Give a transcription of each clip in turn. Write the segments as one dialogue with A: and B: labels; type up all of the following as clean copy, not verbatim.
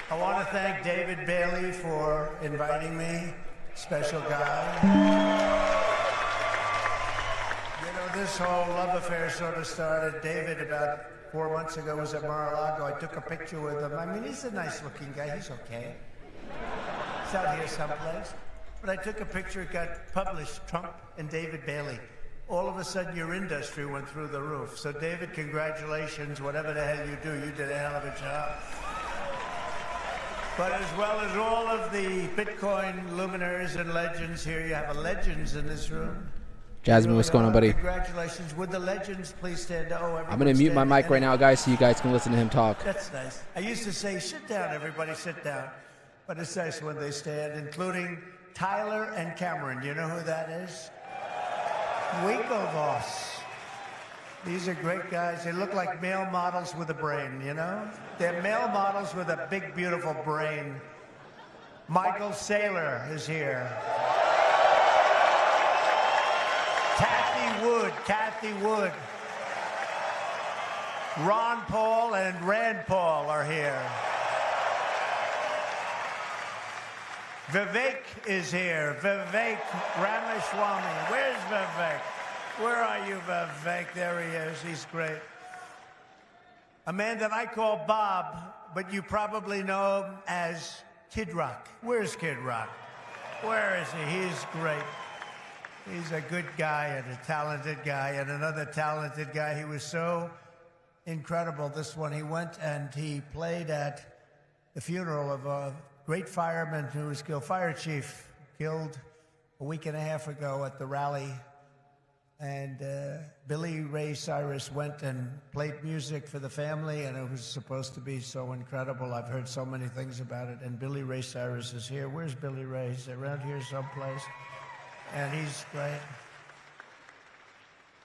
A: I want to thank David Bailey for inviting me. Special guy. You know, this whole love affair sort of started. David, about 4 months ago, was at Mar-a-Lago. I took a picture with him. I mean, he's a nice-looking guy. He's okay. He's out here someplace. But I took a picture. It got published, Trump and David Bailey. All of a sudden, your industry went through the roof. So, David, congratulations. Whatever the hell you do, you did a hell of a job. But as well as all of the Bitcoin luminaries and legends here, you have a legends in this room.
B: Jasmy, what's going on, buddy?
A: Congratulations. Would the legends please stand up? Oh,
B: I'm going to mute my mic right now, guys, so you guys can listen to him talk.
A: That's nice. I used to say, sit down, everybody, sit down. But it's nice when they stand, including Tyler and Cameron. You know who that is? Winklevoss. These are great guys. They look like male models with a brain, you know? They're male models with a big, beautiful brain. Michael Saylor is here. Kathy Wood. Ron Paul and Rand Paul are here. Vivek is here. Vivek Ramaswamy. Where's Vivek? Where are you, Vivek? There he is. He's great. A man that I call Bob, but you probably know him as Kid Rock. Where's Kid Rock? Where is he? He's great. He's a good guy and a talented guy and another talented guy. He was so incredible, this one. He went and he played at the funeral of a great fireman who was killed, fire chief, killed a week and a half ago at the rally. And Billy Ray Cyrus went and played music for the family, and it was supposed to be so incredible. I've heard so many things about it. And Billy Ray Cyrus is here. Where's Billy Ray? He's around here someplace. And he's great.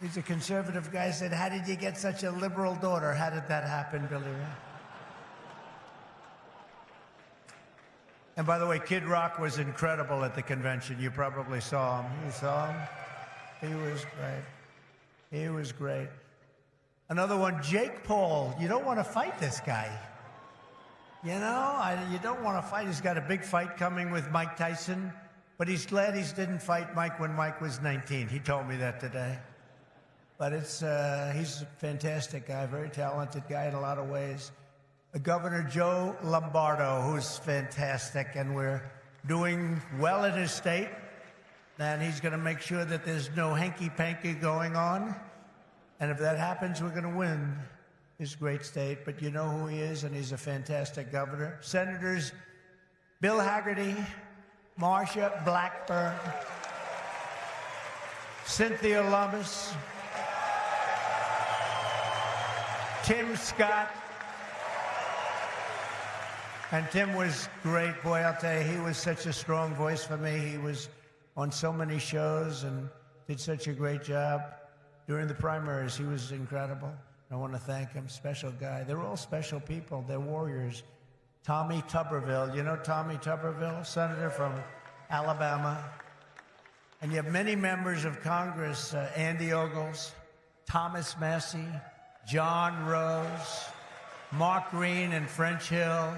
A: He's a conservative guy. Said, how did you get such a liberal daughter? How did that happen, Billy Ray? And by the way, Kid Rock was incredible at the convention. You probably saw him. You saw him? He was great. He was great. Another one, Jake Paul. You don't want to fight this guy. You know, you don't want to fight. He's got a big fight coming with Mike Tyson, but he's glad he didn't fight Mike when Mike was 19. He told me that today. But he's a fantastic guy, very talented guy in a lot of ways. Governor Joe Lombardo, who's fantastic, and we're doing well in his state. And he's going to make sure that there's no hanky-panky going on. And if that happens, we're going to win his great state. But you know who he is, and he's a fantastic governor. Senators Bill Hagerty, Marsha Blackburn, Cynthia Lummis, Tim Scott. And Tim was great. Boy, I'll tell you, he was such a strong voice for me. He was on so many shows and did such a great job. During the primaries, he was incredible. I want to thank him. Special guy. They're all special people. They're warriors. Tommy Tuberville. You know Tommy Tuberville? Senator from Alabama. And you have many members of Congress, Andy Ogles, Thomas Massey, John Rose, Mark Green and French Hill,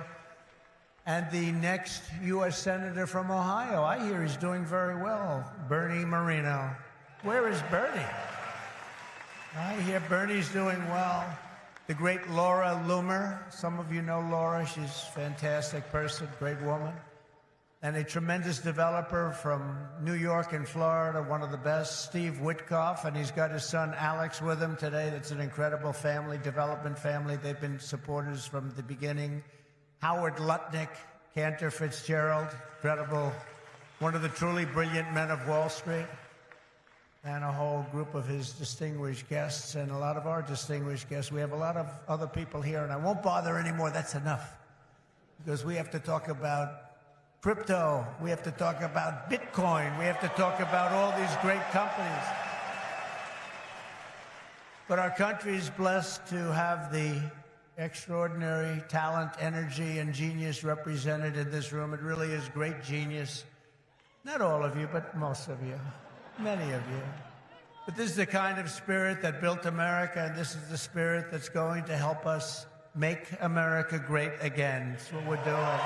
A: and the next U.S. Senator from Ohio. I hear he's doing very well, Bernie Moreno. Where is Bernie? I hear Bernie's doing well. The great Laura Loomer. Some of you know Laura. She's a fantastic person, great woman. And a tremendous developer from New York and Florida, one of the best, Steve Witkoff, and he's got his son Alex with him today. That's an incredible family, development family. They've been supporters from the beginning. Howard Lutnick, Cantor Fitzgerald, incredible, one of the truly brilliant men of Wall Street, and a whole group of his distinguished guests and a lot of our distinguished guests. We have a lot of other people here, and I won't bother anymore. That's enough, because we have to talk about crypto. We have to talk about Bitcoin. We have to talk about all these great companies. But our country is blessed to have the extraordinary talent, energy, and genius represented in this room. It really is great genius. Not all of you, but most of you, many of you. But this is the kind of spirit that built America, and this is the spirit that's going to help us Make America great again. That's what we're doing.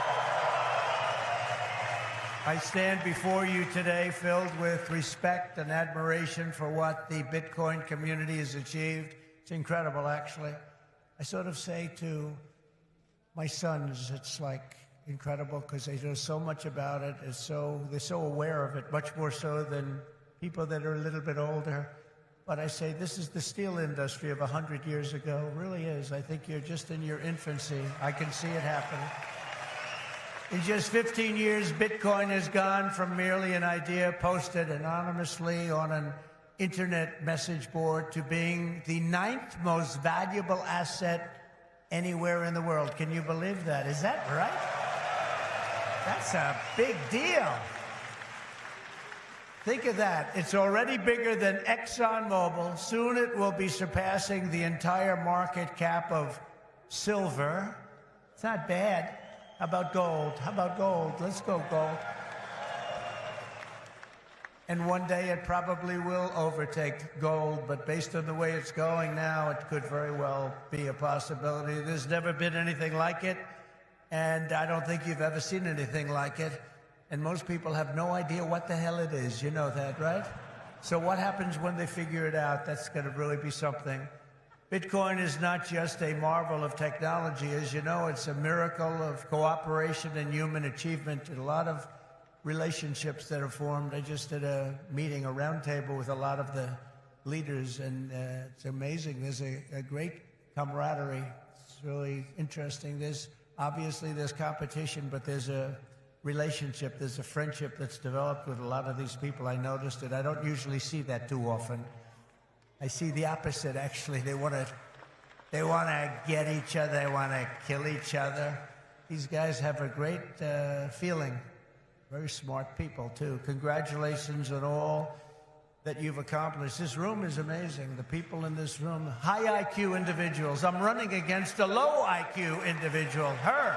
A: I stand before you today filled with respect and admiration for what the Bitcoin community has achieved. It's incredible, actually. I sort of say to my sons, it's like incredible because they know so much about it. They're so aware of it, much more so than people that are a little bit older. But I say this is the steel industry of 100 years ago. It really is. I think you're just in your infancy. I can see it happening. In just 15 years, Bitcoin has gone from merely an idea posted anonymously on an internet message board to being the 9th most valuable asset anywhere in the world. Can you believe that? Is that right? That's a big deal. Think of that. It's already bigger than ExxonMobil. Soon it will be surpassing the entire market cap of silver. It's not bad. How about gold? How about gold? Let's go gold. And one day it probably will overtake gold, but based on the way it's going now, it could very well be a possibility. There's never been anything like it, and I don't think you've ever seen anything like it. And most people have no idea what the hell it is. You know that, right? So what happens when they figure it out? That's going to really be something. Bitcoin is not just a marvel of technology. As you know, it's a miracle of cooperation and human achievement. And a lot of relationships that are formed. I just did a meeting, a roundtable with a lot of the leaders, and it's amazing. There's a great camaraderie. It's really interesting. Obviously there's competition, but there's a relationship, there's a friendship that's developed with a lot of these people. I noticed it. I don't usually see that too often. I see the opposite, actually. They want to get each other. They want to kill each other. These guys have a great feeling. Very smart people, too. Congratulations on all that you've accomplished. This room is amazing. The people in this room, high IQ individuals. I'm running against a low IQ individual, her.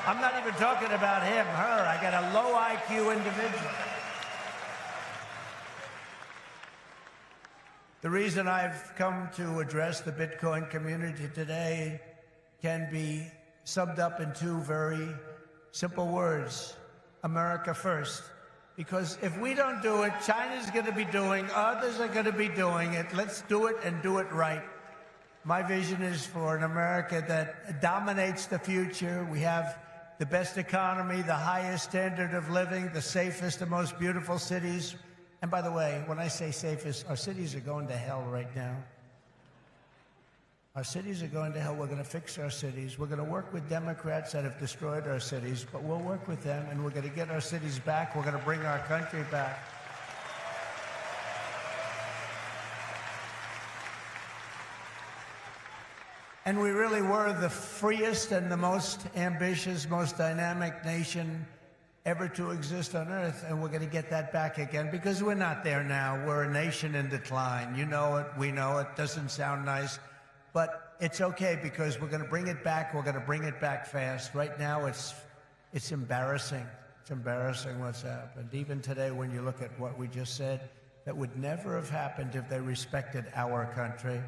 A: I'm not even talking about him, her. I got a low IQ individual. The reason I've come to address the Bitcoin community today can be summed up in 2 very simple words: America first. Because if we don't do it, China's going to be doing, others are going to be doing it. Let's do it and do it right. My vision is for an America that dominates the future. We have the best economy, the highest standard of living, the safest, the most beautiful cities. And by the way, when I say safest, our cities are going to hell right now. Our cities are going to hell. We're going to fix our cities. We're going to work with Democrats that have destroyed our cities, but we'll work with them, and we're going to get our cities back. We're going to bring our country back. And we really were the freest and the most ambitious, most dynamic nation ever to exist on Earth, and we're going to get that back again, because we're not there now. We're a nation in decline. You know it. We know it. Doesn't sound nice, but it's okay, because we're going to bring it back. We're going to bring it back fast. Right now, it's embarrassing. It's embarrassing what's happened. Even today, when you look at what we just said, that would never have happened if they respected our country.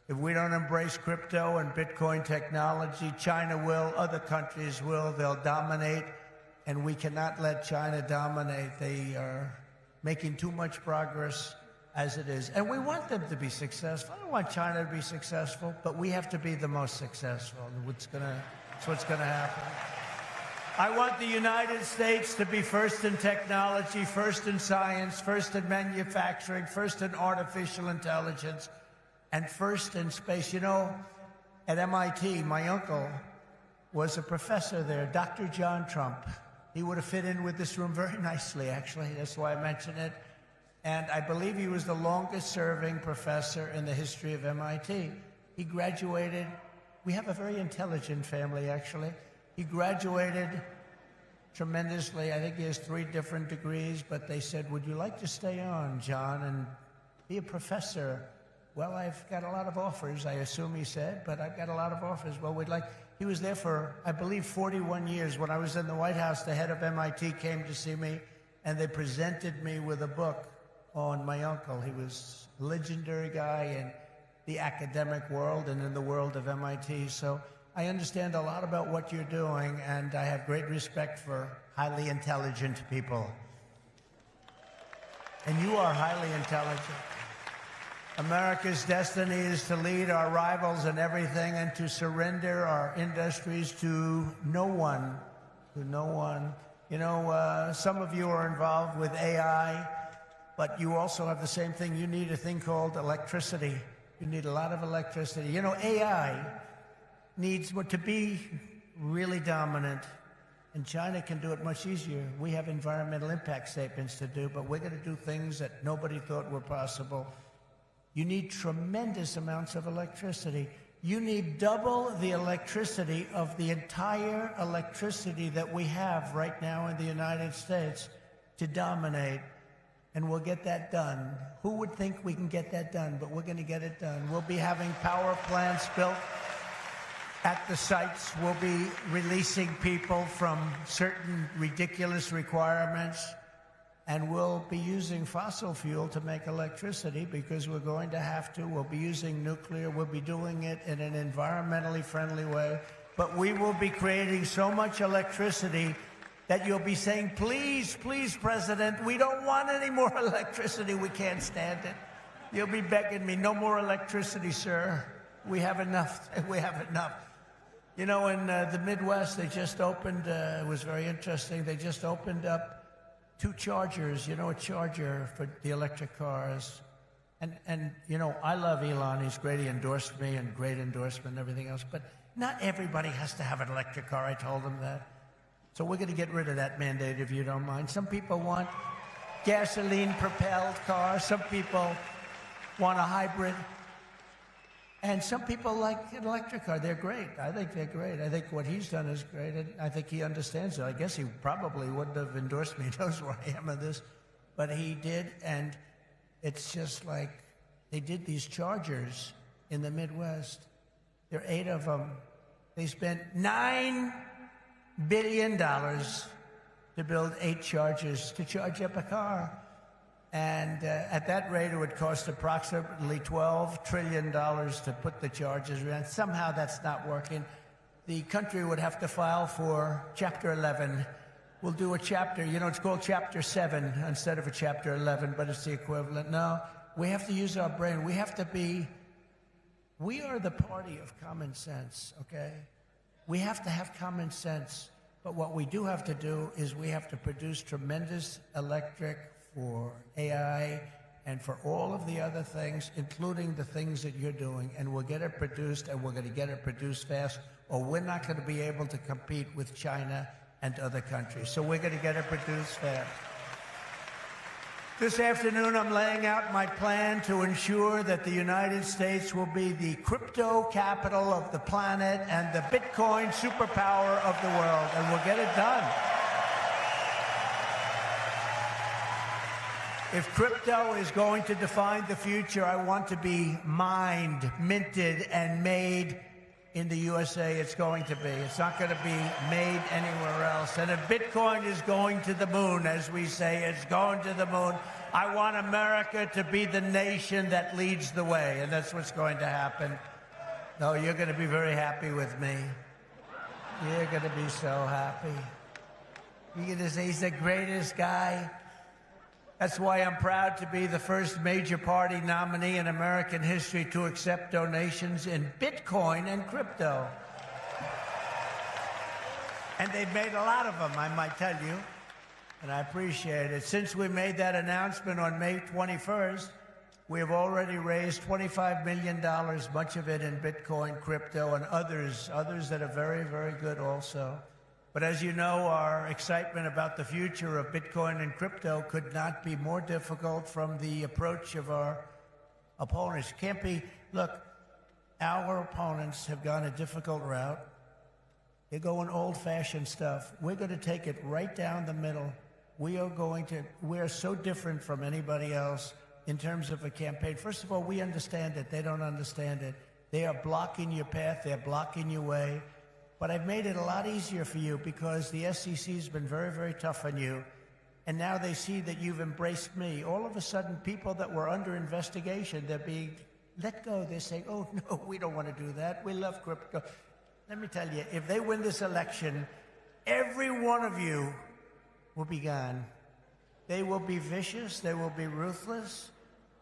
A: If we don't embrace crypto and Bitcoin technology, China will, other countries will, they'll dominate, and we cannot let China dominate. They are making too much progress as it is. And we want them to be successful. I don't want China to be successful, but we have to be the most successful. That's what's gonna happen. I want the United States to be first in technology, first in science, first in manufacturing, first in artificial intelligence, and first in space. You know, at MIT, my uncle was a professor there, Dr. John Trump. He would have fit in with this room very nicely, actually. That's why I mention it. And I believe he was the longest-serving professor in the history of MIT. He graduated. We have a very intelligent family, actually. He graduated tremendously. I think he has 3 different degrees, but they said, would you like to stay on, John, and be a professor? Well, I've got a lot of offers, I assume he said, but I've got a lot of offers. Well, he was there for, I believe, 41 years. When I was in the White House, the head of MIT came to see me, and they presented me with a book on my uncle. He was a legendary guy in the academic world and in the world of MIT. So I understand a lot about what you're doing, and I have great respect for highly intelligent people. And you are highly intelligent. America's destiny is to lead our rivals in everything and to surrender our industries to no one. To no one. You know, some of you are involved with AI, but you also have the same thing. You need a thing called electricity. You need a lot of electricity. You know, AI needs to be really dominant, and China can do it much easier. We have environmental impact statements to do, but we're going to do things that nobody thought were possible. You need tremendous amounts of electricity. You need double the electricity of the entire electricity that we have right now in the United States to dominate, and we'll get that done. Who would think we can get that done? But we're going to get it done. We'll be having power plants built at the sites. We'll be releasing people from certain ridiculous requirements, and we'll be using fossil fuel to make electricity because we're going to have to. We'll be using nuclear. We'll be doing it in an environmentally friendly way. But we will be creating so much electricity that you'll be saying, please, please, President, we don't want any more electricity. We can't stand it. You'll be begging me, no more electricity, sir. We have enough. We have enough. You know, in the Midwest, they just opened, it was very interesting, they just opened up 2 chargers, you know, a charger for the electric cars. And you know, I love Elon. He's great. He endorsed me, and great endorsement and everything else. But not everybody has to have an electric car. I told him that. So we're going to get rid of that mandate, if you don't mind. Some people want gasoline-propelled cars. Some people want a hybrid. And some people like an electric car. They're great. I think they're great. I think what he's done is great. And I think he understands it. I guess he probably wouldn't have endorsed me. He knows where I am in this. But he did. And it's just like they did these chargers in the Midwest. There are 8 of them. They spent $9 billion to build 8 chargers to charge up a car. And at that rate, it would cost approximately $12 trillion to put the charges in. Somehow that's not working. The country would have to file for Chapter 11. We'll do a chapter, you know, it's called Chapter 7 instead of a Chapter 11, but it's the equivalent. No, we have to use our brain. We have to be, we are the party of common sense, okay? We have to have common sense. But what we do have to do is we have to produce tremendous electric for AI and for all of the other things, including the things that you're doing. And we'll get it produced, and we're going to get it produced fast, or we're not going to be able to compete with China and other countries. So we're going to get it produced fast. This afternoon, I'm laying out my plan to ensure that the United States will be the crypto capital of the planet and the Bitcoin superpower of the world, and we'll get it done. If crypto is going to define the future, I want to be mined, minted, and made in the USA. It's going to be. It's not going to be made anywhere else. And if Bitcoin is going to the moon, as we say, it's going to the moon, I want America to be the nation that leads the way, and that's what's going to happen. No, you're going to be very happy with me. You're going to be so happy. You're going to say he's the greatest guy. That's why I'm proud to be the first major party nominee in American history to accept donations in Bitcoin and crypto. And they've made a lot of them, I might tell you, and I appreciate it. Since we made that announcement on May 21st, we have already raised $25 million, much of it in Bitcoin, crypto, and others that are very, very good also. But as you know, our excitement about the future of Bitcoin and crypto could not be more difficult from the approach of our opponents. Can't be, look, our opponents have gone a difficult route. They're going old-fashioned stuff. We're going to take it right down the middle. We are so different from anybody else in terms of a campaign. First of all, we understand it. They don't understand it. They are blocking your path. They're blocking your way. But I've made it a lot easier for you because the SEC has been very, very tough on you. And now they see that you've embraced me. All of a sudden, people that were under investigation, they're being let go. They say, oh, no, we don't want to do that. We love crypto. let me tell you, if they win this election, every one of you will be gone. They will be vicious. They will be ruthless.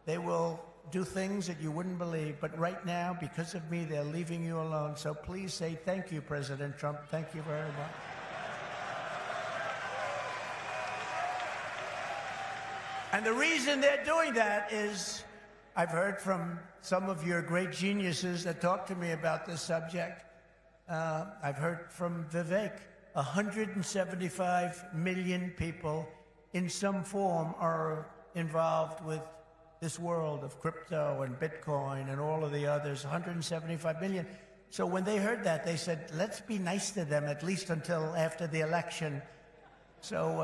A: They will do things that you wouldn't believe. But right now, because of me, they're leaving you alone. So please say thank you, President Trump. Thank you very much. And the reason they're doing that is I've heard from some of your great geniuses that talk to me about this subject. I've heard from Vivek. 175 million people in some form are involved with this world of crypto and Bitcoin and all of the others, 175 million. So when they heard that, they said, let's be nice to them, at least until after the election. So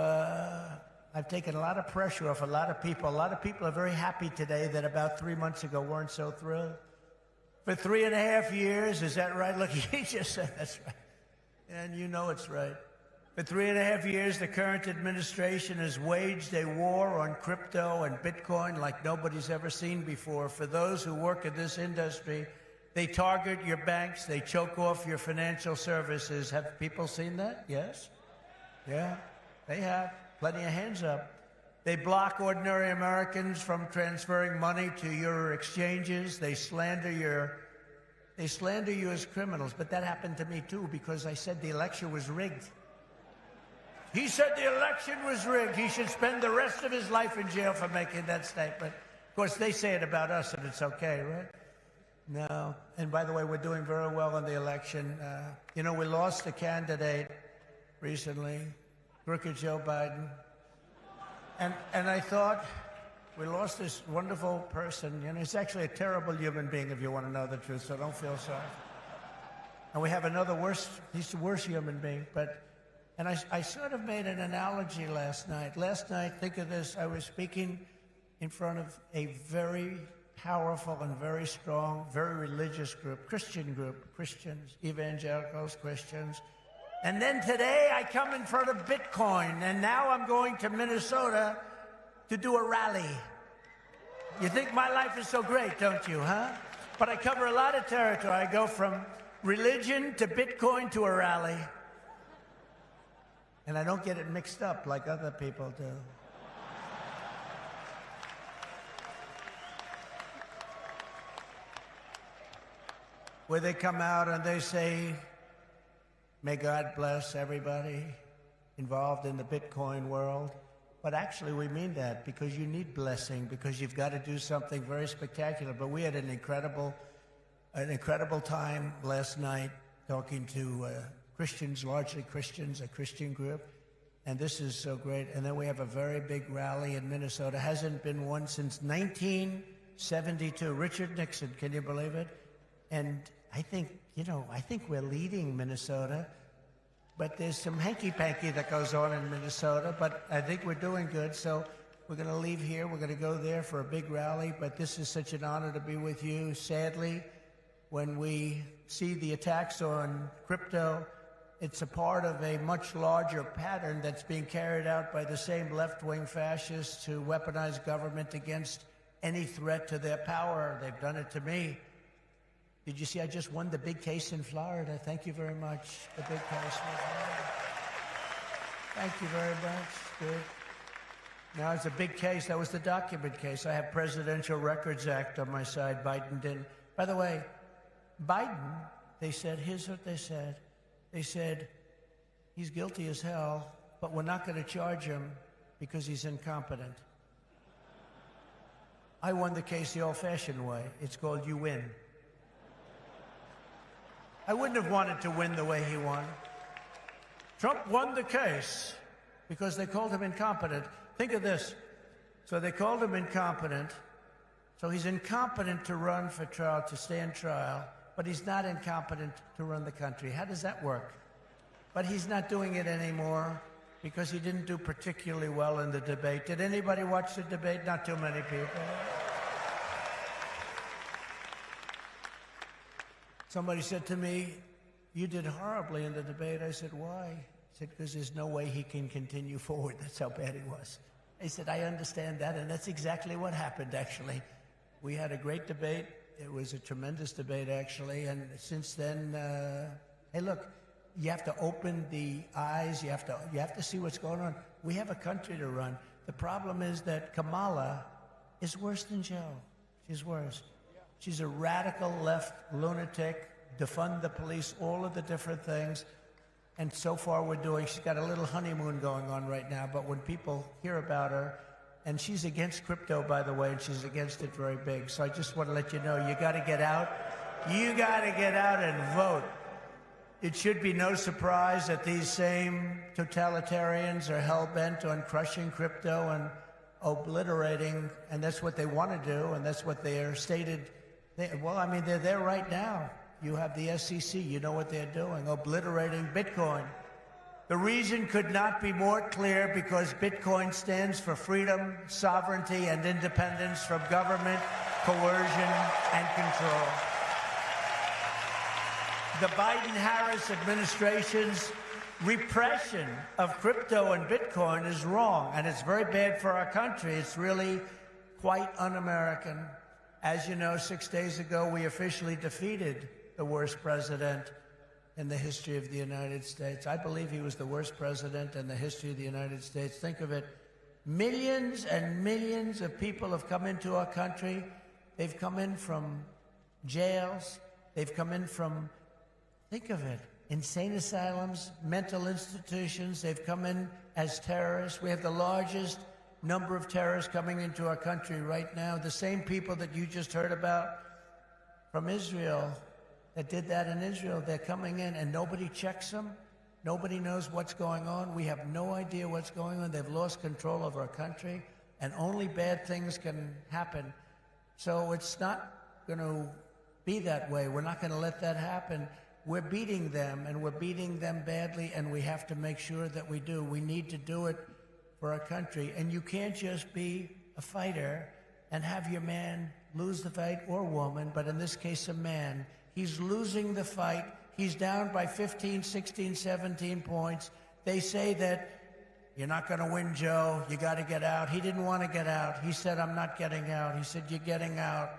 A: I've taken a lot of pressure off a lot of people. A lot of people are very happy today that about 3 months ago weren't so thrilled. For 3.5 years, is that right? Look, he just said that's right. And you know it's right. For 3.5 years, the current administration has waged a war on crypto and Bitcoin like nobody's ever seen before. For those who work in this industry, they target your banks, they choke off your financial services. Have people seen that? Yes? Yeah, they have. Plenty of hands up. They block ordinary Americans from transferring money to your exchanges. They slander you as criminals. But that happened to me too, because I said the election was rigged. He said the election was rigged. He should spend the rest of his life in jail for making that statement. Of course, they say it about us, and it's okay, right? No. And by the way, we're doing very well in the election. You know, we lost a candidate recently, Crooked Joe Biden. And I thought, we lost this wonderful person. You know, he's actually a terrible human being, if you want to know the truth, so don't feel sorry. And we have another he's a worse human being. And I sort of made an analogy last night. Last night, think of this, I was speaking in front of a very powerful and very strong, very religious group, Christians, evangelicals, Christians. And then today I come in front of Bitcoin, and now I'm going to Minnesota to do a rally. You think my life is so great, don't you, huh? But I cover a lot of territory. I go from religion to Bitcoin to a rally. And I don't get it mixed up like other people do. Where they come out and they say, may God bless everybody involved in the Bitcoin world. But actually we mean that because you need blessing, because you've got to do something very spectacular. But we had an incredible time last night talking to Christians, largely Christians, a Christian group. And this is so great. And then we have a very big rally in Minnesota. Hasn't been one since 1972. Richard Nixon, can you believe it? And I think we're leading Minnesota. But there's some hanky-panky that goes on in Minnesota. But I think we're doing good. So we're going to leave here. We're going to go there for a big rally. But this is such an honor to be with you. Sadly, when we see the attacks on crypto, it's a part of a much larger pattern that's being carried out by the same left-wing fascists who weaponize government against any threat to their power. They've done it to me. Did you see I just won the big case in Florida? Thank you very much. The big case. Thank you very much. Good. Now it's a big case. That was the document case. I have Presidential Records Act on my side. Biden didn't. By the way, Biden, they said, here's what they said. They said, he's guilty as hell, but we're not going to charge him because he's incompetent. I won the case the old-fashioned way. It's called you win. I wouldn't have wanted to win the way he won. Trump won the case because they called him incompetent. Think of this. So they called him incompetent. So he's incompetent to run for trial, to stand trial, but he's not incompetent to run the country. How does that work? But he's not doing it anymore because he didn't do particularly well in the debate. Did anybody watch the debate? Not too many people. Somebody said to me, you did horribly in the debate. I said, why? He said, because there's no way he can continue forward. That's how bad he was. I said, I understand that, and that's exactly what happened, actually. We had a great debate. It was a tremendous debate, actually, and since then, hey, look, you have to open the eyes. You have to see what's going on. We have a country to run. The problem is that Kamala is worse than Joe. She's worse. She's a radical left lunatic, defund the police, all of the different things. And so far she's got a little honeymoon going on right now, but when people hear about her, and she's against crypto, by the way, and she's against it very big. So I just want to let you know, you got to get out. You got to get out and vote. It should be no surprise that these same totalitarians are hell-bent on crushing crypto and obliterating, and that's what they want to do, and that's what they are stated. They're there right now. You have the SEC, you know what they're doing, obliterating Bitcoin. The reason could not be more clear, because Bitcoin stands for freedom, sovereignty, and independence from government, coercion, and control. The Biden-Harris administration's repression of crypto and Bitcoin is wrong, and it's very bad for our country. It's really quite un-American. As you know, 6 days ago, we officially defeated the worst president in the history of the United States. I believe he was the worst president in the history of the United States. Think of it. Millions and millions of people have come into our country. They've come in from jails. They've come in from, think of it, insane asylums, mental institutions. They've come in as terrorists. We have the largest number of terrorists coming into our country right now. The same people that you just heard about from Israel, that did that in Israel, they're coming in and nobody checks them. Nobody knows what's going on. We have no idea what's going on. They've lost control of our country, and only bad things can happen. So it's not going to be that way. We're not going to let that happen. We're beating them, and we're beating them badly, and we have to make sure that we do. We need to do it for our country. And you can't just be a fighter and have your man lose the fight, or woman, but in this case, a man. He's losing the fight. He's down by 15, 16, 17 points. They say that you're not going to win, Joe. You got to get out. He didn't want to get out. He said, I'm not getting out. He said, you're getting out.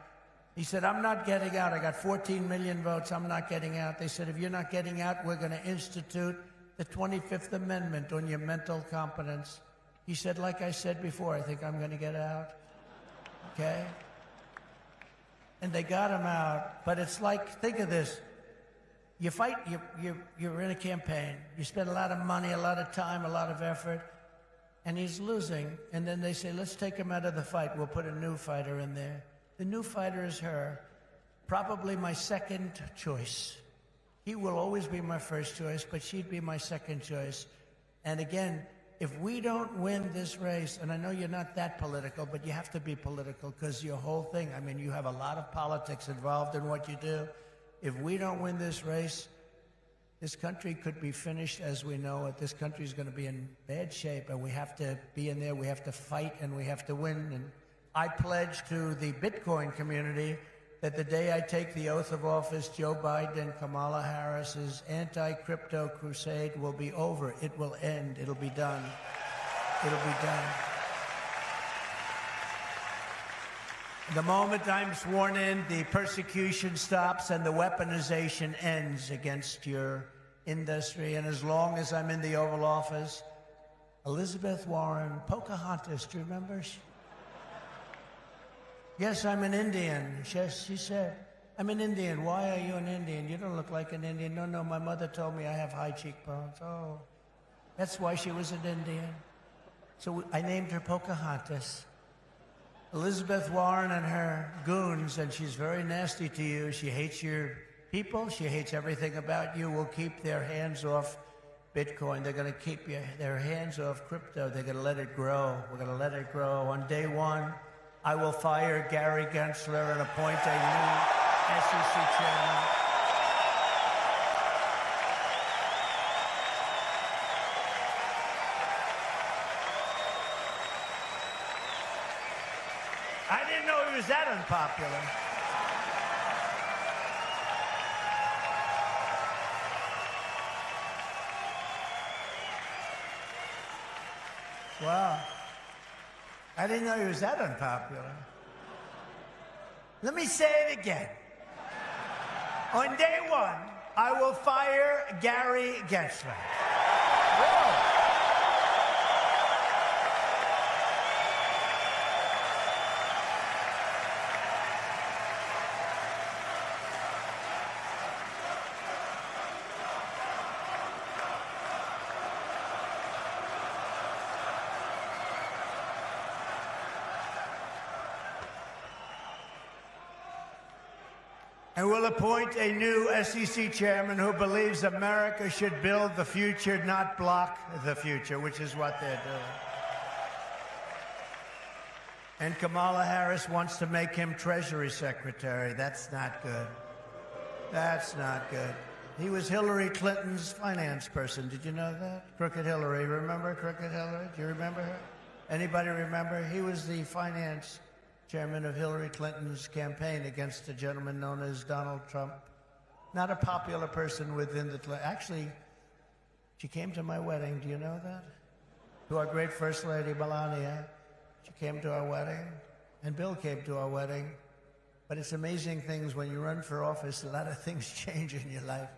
A: He said, I'm not getting out. I got 14 million votes. I'm not getting out. They said, if you're not getting out, we're going to institute the 25th Amendment on your mental competence. He said, like I said before, I think I'm going to get out. Okay? And they got him out. But it's like, think of this. You fight, you're in a campaign. You spend a lot of money, a lot of time, a lot of effort, and he's losing. And then they say, let's take him out of the fight. We'll put a new fighter in there. The new fighter is her, probably my second choice. He will always be my first choice, but she'd be my second choice. And again, if we don't win this race, and I know you're not that political, but you have to be political because your whole thing, I mean, you have a lot of politics involved in what you do. If we don't win this race, this country could be finished as we know it. This country is going to be in bad shape, and we have to be in there. We have to fight, and we have to win. And I pledge to the Bitcoin community that the day I take the oath of office, Joe Biden and Kamala Harris's anti-crypto crusade will be over. It will end. It'll be done. It'll be done. The moment I'm sworn in, the persecution stops and the weaponization ends against your industry. And as long as I'm in the Oval Office, Elizabeth Warren, Pocahontas, do you remember? Yes, I'm an Indian. She said, I'm an Indian. Why are you an Indian? You don't look like an Indian. No, my mother told me I have high cheekbones. Oh, that's why she was an Indian. So I named her Pocahontas. Elizabeth Warren and her goons, and she's very nasty to you. She hates your people. She hates everything about you. Will keep their hands off Bitcoin. They're going to keep their hands off crypto. They're going to let it grow. We're going to let it grow. On day one, I will fire Gary Gensler and appoint a new SEC chairman. I didn't know he was that unpopular. Wow. I didn't know he was that unpopular. Let me say it again. On day one, I will fire Gary Gensler. And we'll appoint a new SEC chairman who believes America should build the future, not block the future, which is what they're doing. And Kamala Harris wants to make him Treasury Secretary. That's not good. That's not good. He was Hillary Clinton's finance person. Did you know that? Crooked Hillary. Remember Crooked Hillary? Do you remember her? Anybody remember? He was the finance chairman of Hillary Clinton's campaign against a gentleman known as Donald Trump. Not a popular person within the... Actually, she came to my wedding. Do you know that? To our great First Lady, Melania. She came to our wedding, and Bill came to our wedding. But it's amazing things when you run for office, a lot of things change in your life.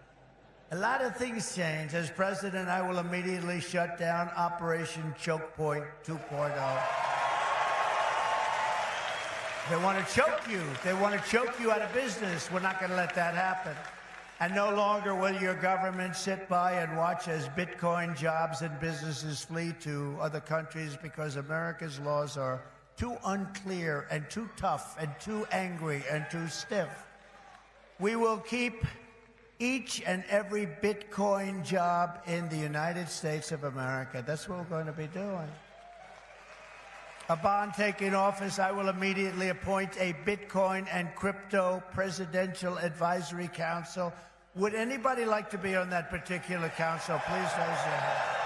A: A lot of things change. As president, I will immediately shut down Operation Choke Point 2.0. They want to choke you. They want to choke you out of business. We're not going to let that happen. And no longer will your government sit by and watch as Bitcoin jobs and businesses flee to other countries because America's laws are too unclear and too tough and too angry and too stiff. We will keep each and every Bitcoin job in the United States of America. That's what we're going to be doing. Upon taking office, I will immediately appoint a Bitcoin and Crypto Presidential Advisory Council. Would anybody like to be on that particular council? Please raise your hand.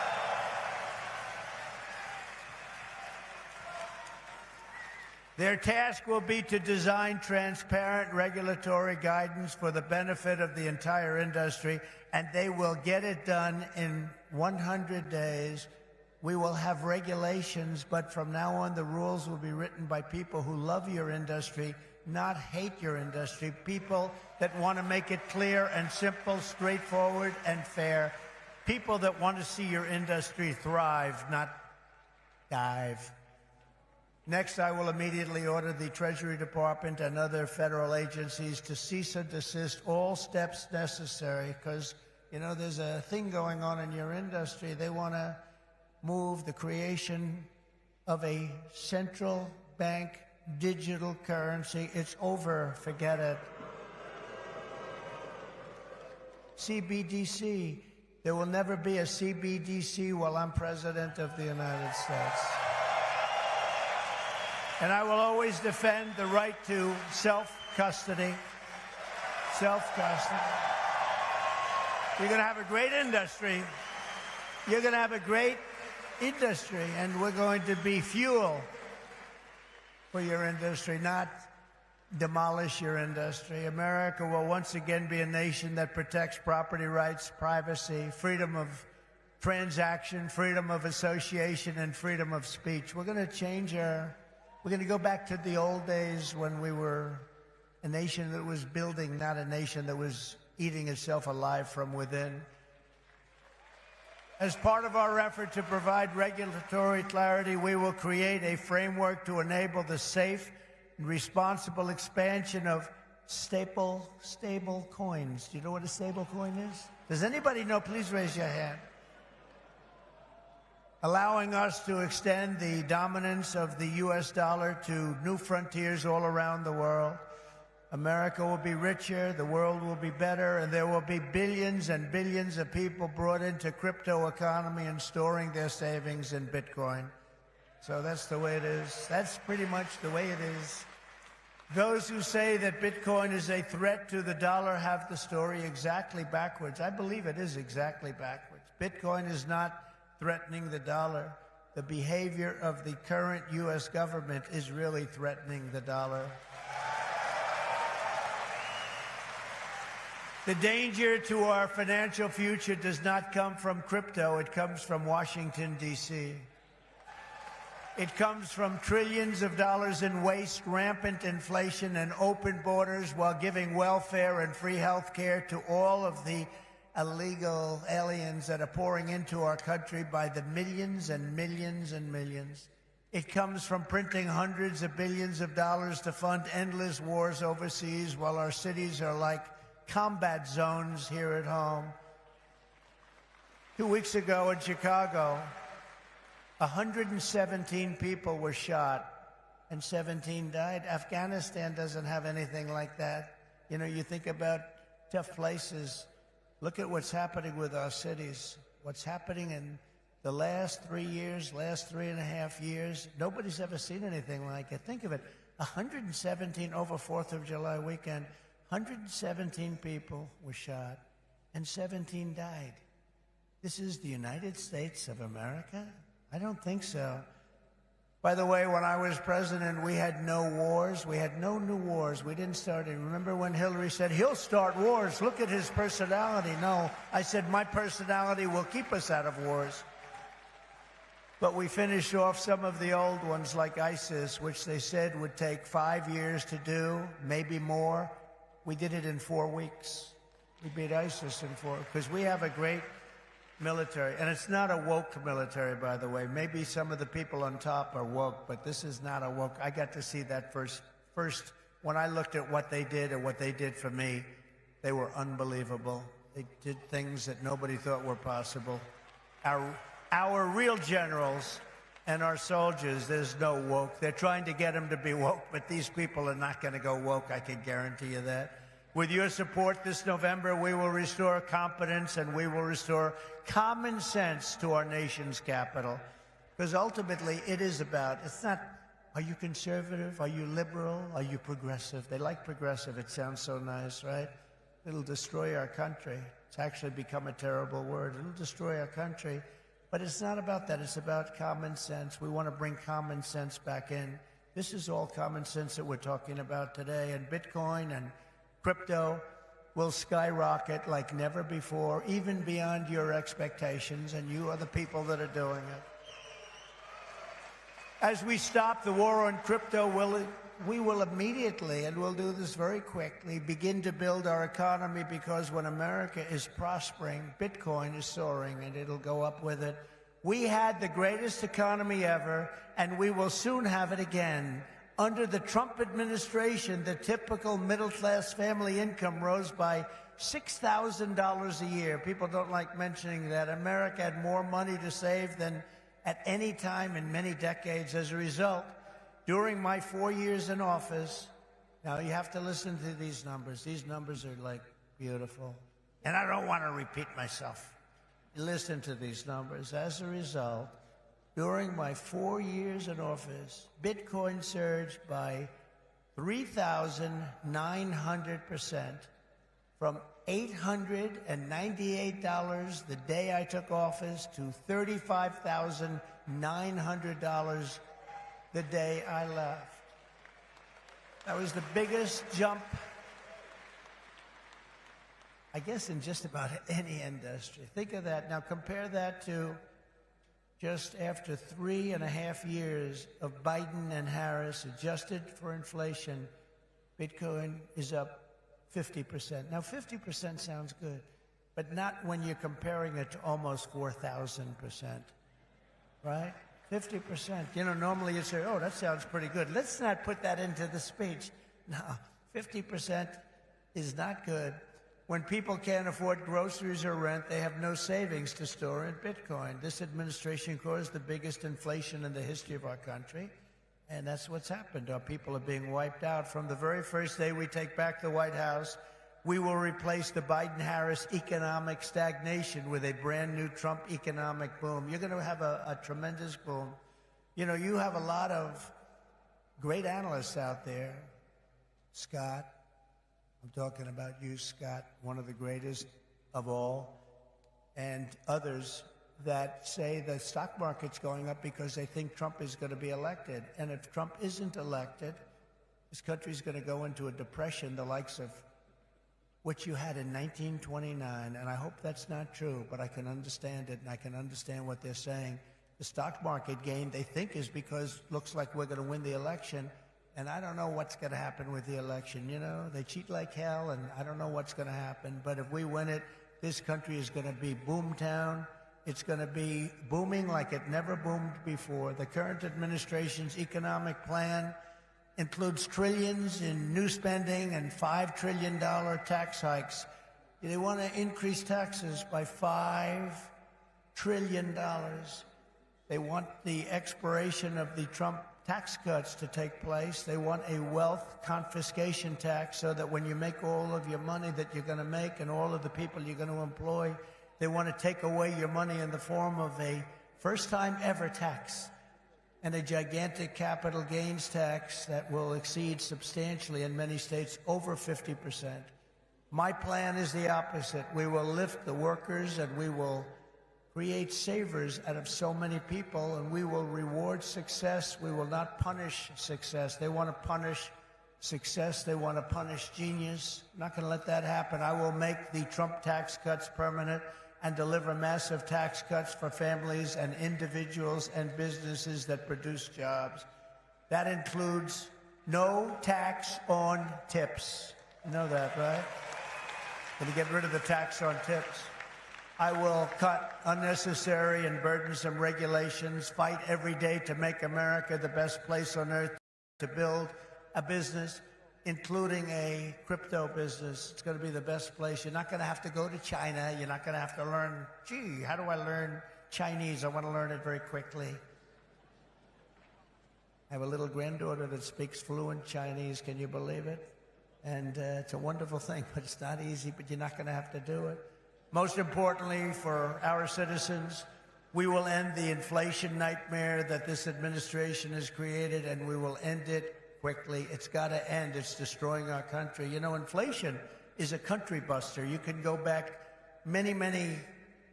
A: Their task will be to design transparent regulatory guidance for the benefit of the entire industry, and they will get it done in 100 days. We will have regulations, but from now on, the rules will be written by people who love your industry, not hate your industry, people that want to make it clear and simple, straightforward and fair, people that want to see your industry thrive, not dive. Next, I will immediately order the Treasury Department and other federal agencies to cease and desist all steps necessary, because, you know, there's a thing going on in your industry. They want to move the creation of a central bank digital currency. It's over. Forget it. CBDC. There will never be a CBDC while I'm president of the United States. And I will always defend the right to self-custody. Self-custody. You're going to have a great industry. You're going to have a great industry, and we're going to be fuel for your industry, not demolish your industry. America will once again be a nation that protects property rights, privacy, freedom of transaction, freedom of association, and freedom of speech. We're going to change we're going to go back to the old days when we were a nation that was building, not a nation that was eating itself alive from within. As part of our effort to provide regulatory clarity, we will create a framework to enable the safe and responsible expansion of stable coins. Do you know what a stable coin is? Does anybody know? Please raise your hand. Allowing us to extend the dominance of the U.S. dollar to new frontiers all around the world. America will be richer, the world will be better, and there will be billions and billions of people brought into crypto economy and storing their savings in Bitcoin. So that's the way it is. That's pretty much the way it is. Those who say that Bitcoin is a threat to the dollar have the story exactly backwards. I believe it is exactly backwards. Bitcoin is not threatening the dollar. The behavior of the current U.S. government is really threatening the dollar. The danger to our financial future does not come from crypto. It comes from Washington, D.C. It comes from trillions of dollars in waste, rampant inflation, and open borders while giving welfare and free health care to all of the illegal aliens that are pouring into our country by the millions and millions and millions. It comes from printing hundreds of billions of dollars to fund endless wars overseas while our cities are like combat zones here at home. 2 weeks ago in Chicago, 117 people were shot and 17 died. Afghanistan doesn't have anything like that. You know, you think about tough places. Look at what's happening with our cities. What's happening in the last 3 years, last 3.5 years. Nobody's ever seen anything like it. Think of it. 117 over 4th of July weekend. 117 people were shot and 17 died. This is the United States of America? I don't think so. By the way, when I was president, we had no wars. We had no new wars. We didn't start it. Remember when Hillary said, he'll start wars. Look at his personality. No, I said, my personality will keep us out of wars. But we finished off some of the old ones like ISIS, which they said would take 5 years to do, maybe more. We did it in 4 weeks. We beat ISIS in 4, because we have a great military. And it's not a woke military, by the way. Maybe some of the people on top are woke, but this is not a woke. I got to see that first when I looked at what they did and what they did for me. They were unbelievable. They did things that nobody thought were possible. Our real generals and our soldiers, there's no woke. They're trying to get them to be woke, but these people are not going to go woke. I can guarantee you that. With your support this November, we will restore competence and we will restore common sense to our nation's capital. Because ultimately, it is about, it's not, are you conservative? Are you liberal? Are you progressive? They like progressive. It sounds so nice, right? It'll destroy our country. It's actually become a terrible word. It'll destroy our country. But it's not about that. It's about common sense. We want to bring common sense back in. This is all common sense that we're talking about today. And Bitcoin and crypto will skyrocket like never before, even beyond your expectations, and you are the people that are doing it. As we stop the war on crypto, we will immediately, and we'll do this very quickly, begin to build our economy, because when America is prospering, Bitcoin is soaring, and it'll go up with it. We had the greatest economy ever, and we will soon have it again. Under the Trump administration, the typical middle-class family income rose by $6,000 a year. People don't like mentioning that. America had more money to save than at any time in many decades. As a result, during my 4 years in office, now you have to listen to these numbers. These numbers are like beautiful. And I don't want to repeat myself. Listen to these numbers. As a result, during my 4 years in office, Bitcoin surged by 3,900%, from $898 the day I took office to $35,900 the day I left. That was the biggest jump, I guess, in just about any industry. Think of that. Now compare that to just after 3.5 years of Biden and Harris, adjusted for inflation, Bitcoin is up 50%. Now, 50% sounds good, but not when you're comparing it to almost 4,000%, right? 50%. You know, normally you say, oh, that sounds pretty good. Let's not put that into the speech. No, 50% is not good. When people can't afford groceries or rent, they have no savings to store in Bitcoin. This administration caused the biggest inflation in the history of our country, and that's what's happened. Our people are being wiped out. From the very first day we take back the White House, we will replace the Biden-Harris economic stagnation with a brand-new Trump economic boom. You're going to have a tremendous boom. You know, you have a lot of great analysts out there. Scott, I'm talking about you, Scott, one of the greatest of all, and others that say the stock market's going up because they think Trump is going to be elected. And if Trump isn't elected, this country's going to go into a depression the likes of what you had in 1929. And I hope that's not true, but I can understand it, and I can understand what they're saying. the stock market gain, they think is because looks like we're going to win the election. And I don't know what's going to happen with the election. You know, they cheat like hell, and I don't know what's going to happen. But if we win it, this country is going to be boomtown. It's going to be booming like it never boomed before. The current administration's economic plan includes trillions in new spending and $5 trillion tax hikes. They want to increase taxes by $5 trillion. They want the expiration of the Trump tax cuts to take place. They want a wealth confiscation tax so that when you make all of your money that you're going to make and all of the people you're going to employ, they want to take away your money in the form of a first-time ever tax and a gigantic capital gains tax that will exceed substantially in many states over 50%. My plan is the opposite. We will lift the workers and we will create savers out of so many people, and we will reward success. We will not punish success. They want to punish success. They want to punish genius. I'm not going to let that happen. I will make the Trump tax cuts permanent and deliver massive tax cuts for families and individuals and businesses that produce jobs. That includes no tax on tips. You know that, right? Going to get rid of the tax on tips. I will cut unnecessary and burdensome regulations, fight every day to make America the best place on earth to build a business, including a crypto business. It's going to be the best place. You're not going to have to go to China. You're not going to have to learn, gee, how do I learn Chinese? I want to learn it very quickly. I have a little granddaughter that speaks fluent Chinese. Can you believe it? And it's a wonderful thing, but it's not easy, but you're not going to have to do it. Most importantly, for our citizens, we will end the inflation nightmare that this administration has created, and we will end it quickly. It's got to end. It's destroying our country. You know, inflation is a country buster. You can go back many, many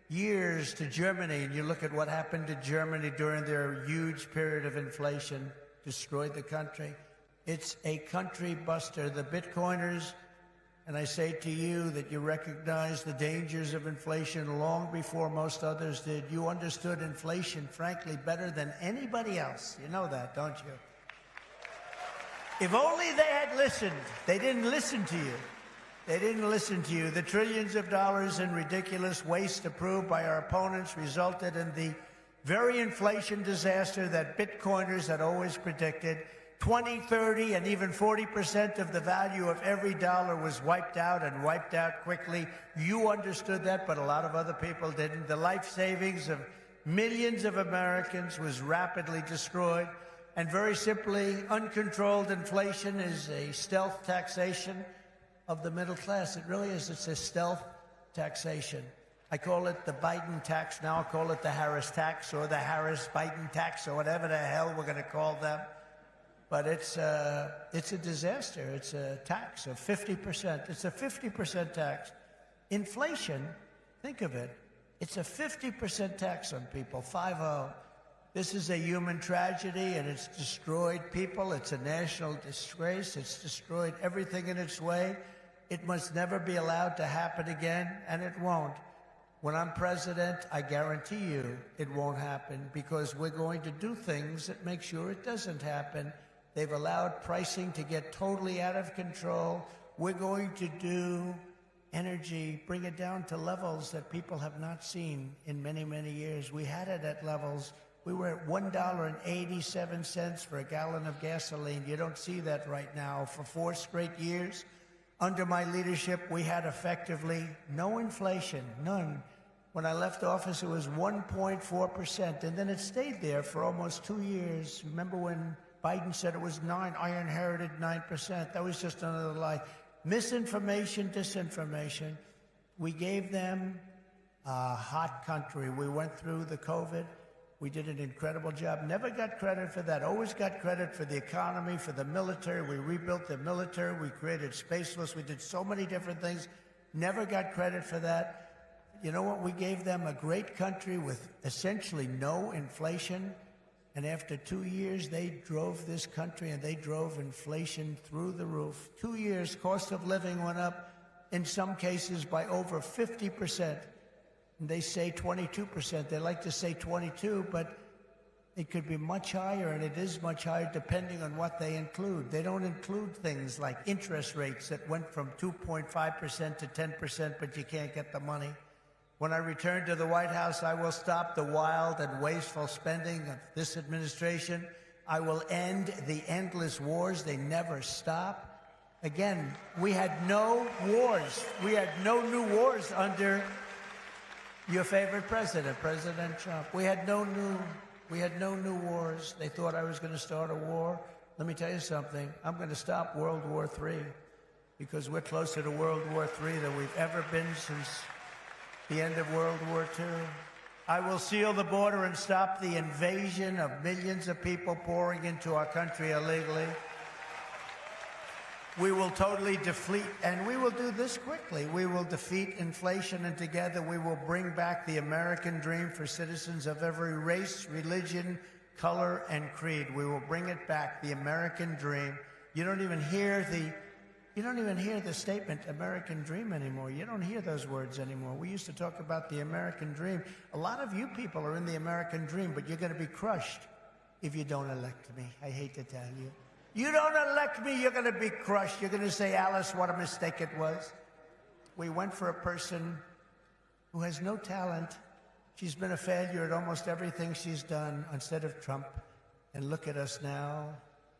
A: years to Germany, and you look at what happened to Germany during their huge period of inflation, destroyed the country. It's a country buster. The Bitcoiners, and I say to you that you recognize the dangers of inflation long before most others did. You understood inflation, frankly, better than anybody else. You know that, don't you? If only they had listened. They didn't listen to you. They didn't listen to you. The trillions of dollars in ridiculous waste approved by our opponents resulted in the very inflation disaster that Bitcoiners had always predicted. 20, 30, and even 40% of the value of every dollar was wiped out, and wiped out quickly. You understood that, but a lot of other people didn't. The life savings of millions of Americans was rapidly destroyed. And very simply, uncontrolled inflation is a stealth taxation of the middle class. It really is. It's a stealth taxation. I call it the Biden tax. Now I'll call it the Harris tax, or the Harris-Biden tax, or whatever the hell we're going to call them. But it's a disaster. It's a tax of 50%. It's a 50% tax. Inflation, think of it, it's a 50% tax on people, 50. This is a human tragedy, and it's destroyed people. It's a national disgrace. It's destroyed everything in its way. It must never be allowed to happen again, and it won't. When I'm president, I guarantee you it won't happen, because we're going to do things that make sure it doesn't happen. They've allowed pricing to get totally out of control. We're going to do energy, bring it down to levels that people have not seen in many, many years. We had it at levels. We were at $1.87 for a gallon of gasoline. You don't see that right now. For 4 straight years, under my leadership, we had effectively no inflation, none. When I left office, it was 1.4%, and then it stayed there for almost 2 years. Remember when Biden said it was 9%? I inherited 9%. That was just another lie. Misinformation, disinformation. We gave them a hot country. We went through the COVID. We did an incredible job. Never got credit for that. Always got credit for the economy, for the military. We rebuilt the military. We created Space Force. We did so many different things. Never got credit for that. You know what? We gave them a great country with essentially no inflation. And after 2 years, they drove this country, and they drove inflation through the roof. 2 years, cost of living went up, in some cases, by over 50%. And they say 22%. They like to say 22, but It could be much higher, and it is much higher depending on what they include. They don't include things like interest rates that went from 2.5% to 10%, but you can't get the money. When I return to the White House, I will stop the wild and wasteful spending of this administration. I will end the endless wars. They never stop. Again, we had no wars. We had no new wars under your favorite president, President Trump. We had no new wars. They thought I was going to start a war. Let me tell you something. I'm going to stop World War III because we're closer to World War III than we've ever been since the end of World War II. I will seal the border and stop the invasion of millions of people pouring into our country illegally. We will totally defeat, and we will do this quickly. We will defeat inflation, and together we will bring back the American dream for citizens of every race, religion, color, and creed. We will bring it back, the American dream. You don't even hear the statement American dream anymore. You don't hear those words anymore. We used to talk about the American dream. A lot of you people are in the American dream, but you're going to be crushed if you don't elect me. I hate to tell you. You don't elect me, you're going to be crushed. You're going to say, Alice, what a mistake it was. We went for a person who has no talent. She's been a failure at almost everything she's done instead of Trump. And look at us now.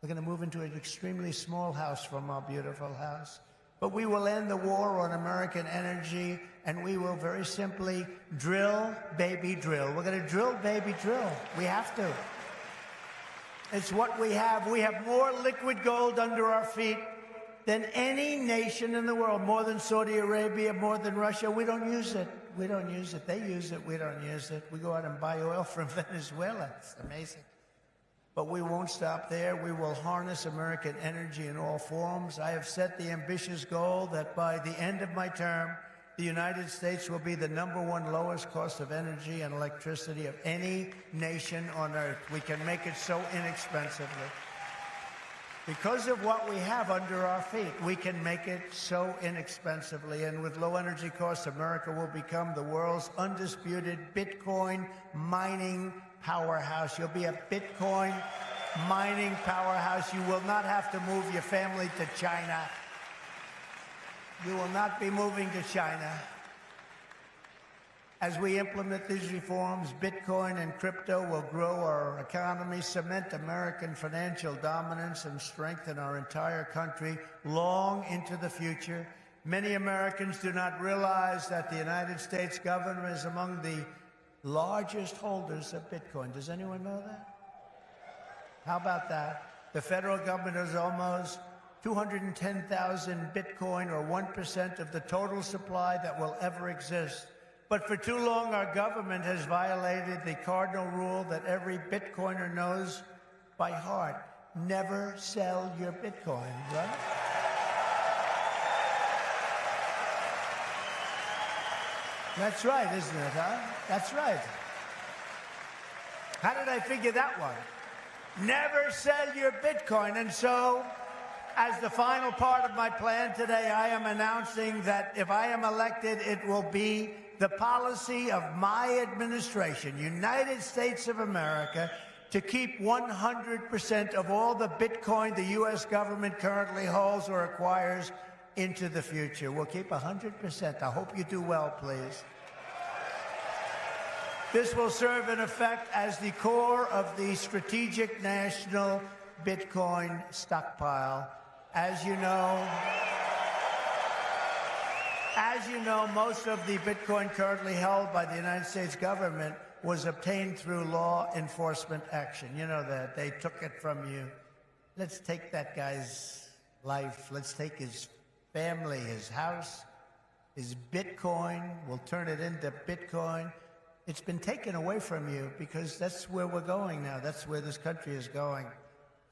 A: We're going to move into an extremely small house from our beautiful house. But we will end the war on American energy, and we will very simply drill, baby, drill. We're going to drill, baby, drill. We have to. It's what we have. We have more liquid gold under our feet than any nation in the world, more than Saudi Arabia, more than Russia. We don't use it. We don't use it. They use it. We don't use it. We go out and buy oil from Venezuela. It's amazing. But we won't stop there. We will harness American energy in all forms. I have set the ambitious goal that by the end of my term, the United States will be the #1 lowest cost of energy and electricity of any nation on earth. We can make it so inexpensively. Because of what we have under our feet, we can make it so inexpensively. And with low energy costs, America will become the world's undisputed Bitcoin mining powerhouse. You'll be a Bitcoin mining powerhouse. You will not have to move your family to China. You will not be moving to China. As we implement these reforms, Bitcoin and crypto will grow our economy, cement American financial dominance, and strengthen our entire country long into the future. Many Americans do not realize that the United States government is among the largest holders of Bitcoin. Does anyone know that? How about that? The federal government is almost 210,000 Bitcoin, or 1% of the total supply that will ever exist. But for too long, our government has violated the cardinal rule that every Bitcoiner knows by heart. Never sell your Bitcoin, right? That's right, isn't it, huh? That's right. How did I figure that one? Never sell your Bitcoin. And so, as the final part of my plan today, I am announcing that if I am elected, it will be the policy of my administration, United States of America, to keep 100% of all the Bitcoin the U.S. government currently holds or acquires into the future. We'll keep 100%. I hope you do well, please. This will serve in effect as the core of the strategic national Bitcoin stockpile. As you know, most of the Bitcoin currently held by the United States government was obtained through law enforcement action. You know that. They took it from you. Let's take that guy's life. Let's take his family, his house, his Bitcoin. We'll turn it into Bitcoin. It's been taken away from you because that's where we're going now. That's where this country is going.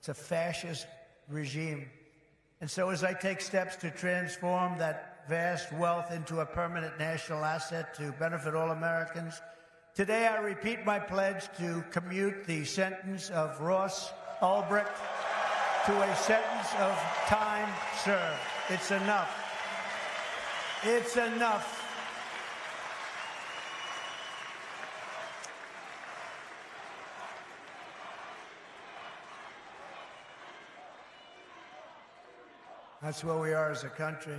A: It's a fascist regime. And so as I take steps to transform that vast wealth into a permanent national asset to benefit all Americans, today I repeat my pledge to commute the sentence of Ross Ulbricht to a sentence of time served. It's enough. It's enough. That's where we are as a country.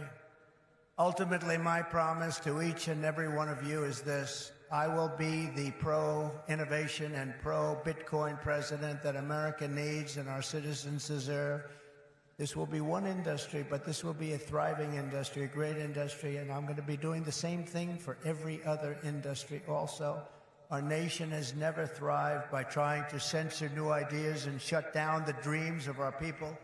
A: Ultimately, my promise to each and every one of you is this. I will be the pro-innovation and pro-Bitcoin president that America needs and our citizens deserve. This will be one industry, but this will be a thriving industry, a great industry, and I'm going to be doing the same thing for every other industry also. Our nation has never thrived by trying to censor new ideas and shut down the dreams of our people.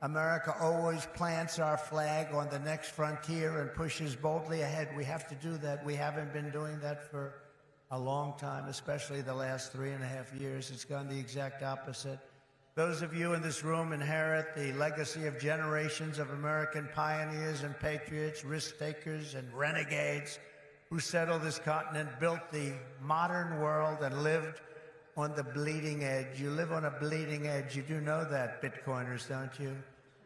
A: America always plants our flag on the next frontier and pushes boldly ahead. We have to do that. We haven't been doing that for a long time, especially the last 3.5 years. It's gone the exact opposite. Those of you in this room inherit the legacy of generations of American pioneers and patriots, risk-takers and renegades who settled this continent, built the modern world, and lived on the bleeding edge. You live on a bleeding edge. You do know that, Bitcoiners, don't you?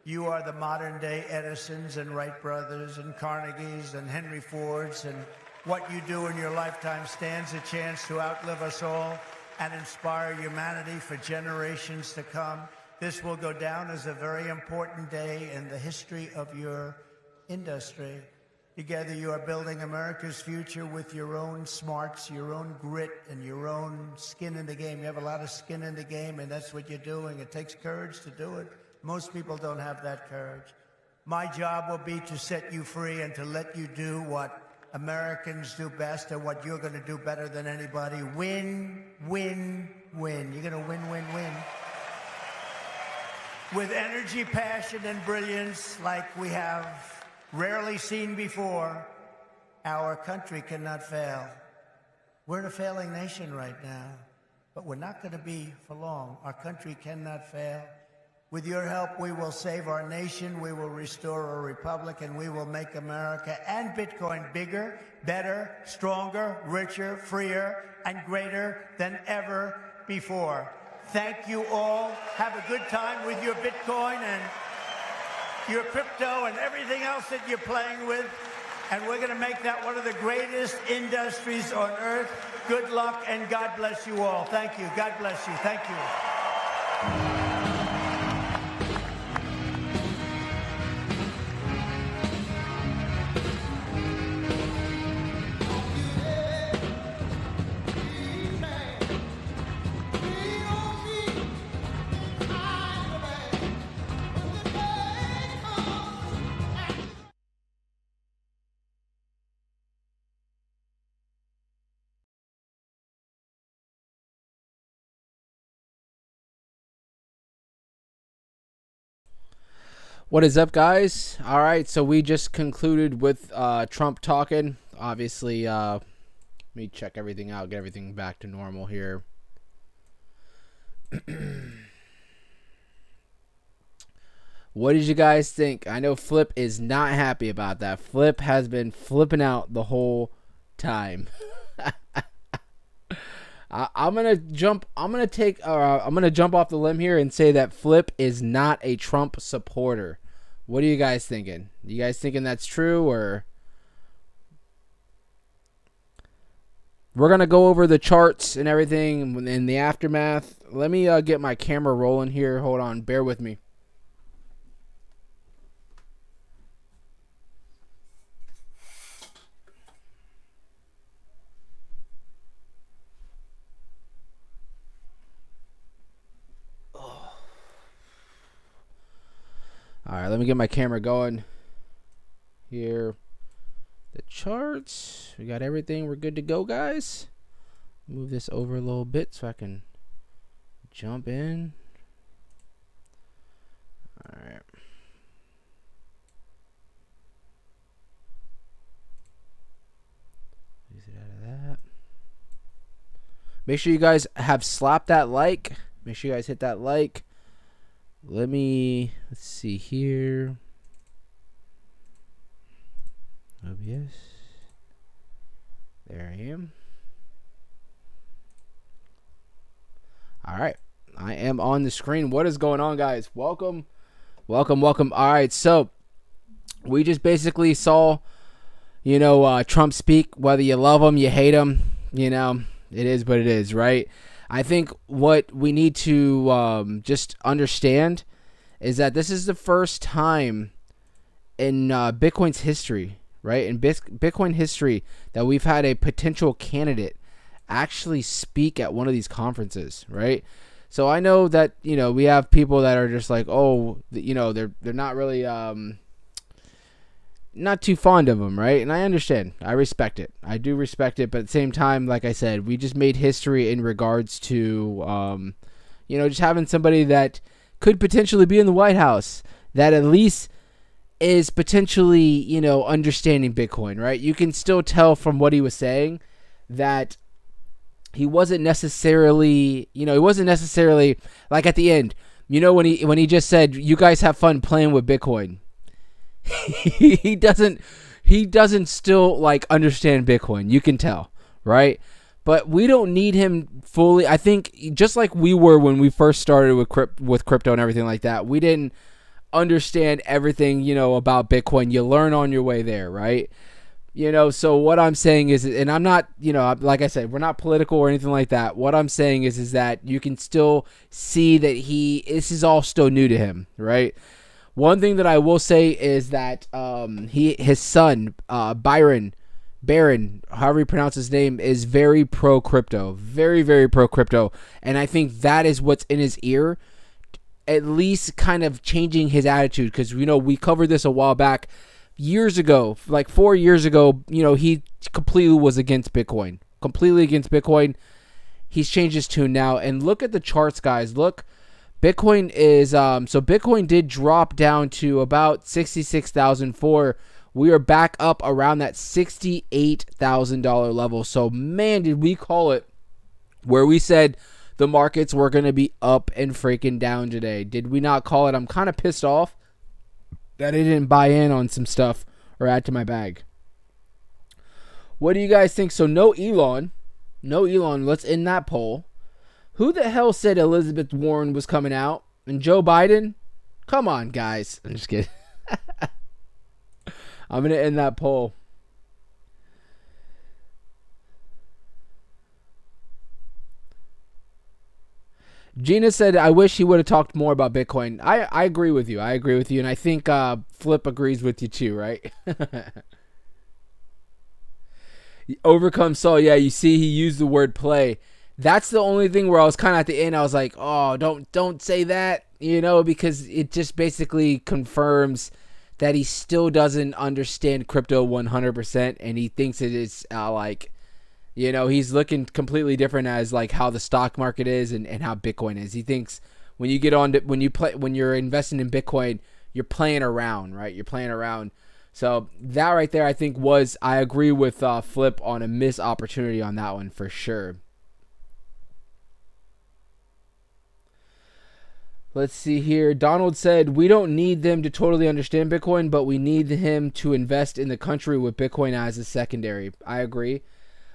A: You are the modern-day Edisons and Wright brothers and Carnegies and Henry Fords, and what you do in your lifetime stands a chance to outlive us all and inspire humanity for generations to come. This will go down as a very important day in the history of your industry. Together, you are building America's future with your own smarts, your own grit, and your own skin in the game. You have a lot of skin in the game, and that's what you're doing. It takes courage to do it. Most people don't have that courage. My job will be to set you free and to let you do what Americans do best and what you're going to do better than anybody. Win, win, win. You're going to win, win, win. With energy, passion, and brilliance like we have rarely seen before, our country cannot fail. We're in a failing nation right now, but we're not going to be for long. Our country cannot fail. With your help, we will save our nation, we will restore our republic, and we will make America and Bitcoin bigger, better, stronger, richer, freer, and greater than ever before. Thank you all. Have a good time with your Bitcoin and your crypto and everything else that you're playing with. And we're going to make that one of the greatest industries on earth. Good luck, and God bless you all. Thank you. God bless you. Thank you.
B: What is up, guys? All right, so we just concluded with Trump talking. Obviously, let me check everything out, get everything back to normal here. What did you guys think? I know Flip is not happy about that. Flip has been flipping out the whole time. I'm gonna jump off the limb here and say that Flip is not a Trump supporter. What are you guys thinking? You guys thinking that's true, or we're gonna go over the charts and everything in the aftermath? Let me get my camera rolling here. Hold on, bear with me. All right, let me get my camera going here. The charts, we got everything. We're good to go, guys. Move this over a little bit so I can jump in. All right. Exit out of that. Make sure you guys have slapped that like. Make sure you guys hit that like. Let's see here. OBS. There I am. All right. I am on the screen. What is going on, guys? Welcome. Welcome, welcome. All right. So we just basically saw, Trump speak. Whether you love him, you hate him, it is what it is, right? I think what we need to just understand is that this is the first time Bitcoin's history, right? In Bitcoin history, that we've had a potential candidate actually speak at one of these conferences, right? So I know that, you know, we have people that are just like, oh, you know, they're not really not too fond of him, right? And I understand. I respect it. I do respect it. But at the same time, like I said, we just made history in regards to, you know, just having somebody that could potentially be in the White House that at least is potentially, you know, understanding Bitcoin, right? You can still tell from what he was saying that he wasn't necessarily, you know, like at the end, you know, when he just said, you guys have fun playing with Bitcoin. he doesn't still like understand Bitcoin. You can tell, right? But we don't need him fully. I think just like we were when we first started with crypto and everything like that, we didn't understand everything, you know, about Bitcoin. You learn on your way there, right? You know, so what I'm saying is, and I'm not, you know, like I said, we're not political or anything like that. What I'm saying is that you can still see that this is all still new to him, right? One thing that I will say is that his son, Baron, however you pronounce his name, is very pro crypto, very, very pro crypto. And I think that is what's in his ear, at least kind of changing his attitude. Because, you know, we covered this a while back, years ago, like 4 years ago, you know, he completely was against Bitcoin, He's changed his tune now. And look at the charts, guys. Look, Bitcoin is, so Bitcoin did drop down to about 66,004. We are back up around that $68,000 level. So, man, did we call it where we said the markets were going to be up and freaking down today. Did we not call it? I'm kind of pissed off that I didn't buy in on some stuff or add to my bag. What do you guys think? So, no Elon. Let's end that poll. Who the hell said Elizabeth Warren was coming out? And Joe Biden? Come on, guys. I'm just kidding. I'm going to end that poll. Gina said, I wish he would have talked more about Bitcoin. I agree with you. And I think Flip agrees with you too, right? Overcome Soul. Yeah, you see he used the word play. That's the only thing where I was kind of at the end. I was like, oh, don't say that, you know, because it just basically confirms that he still doesn't understand crypto 100%. And he thinks it is like, you know, he's looking completely different as like how the stock market is and how Bitcoin is. He thinks when you get on to, when you're investing in Bitcoin, you're playing around, right? You're playing around. So that right there, I think I agree with Flip on a missed opportunity on that one for sure. Let's see here. Donald said, we don't need them to totally understand Bitcoin, but we need him to invest in the country with Bitcoin as a secondary. I agree.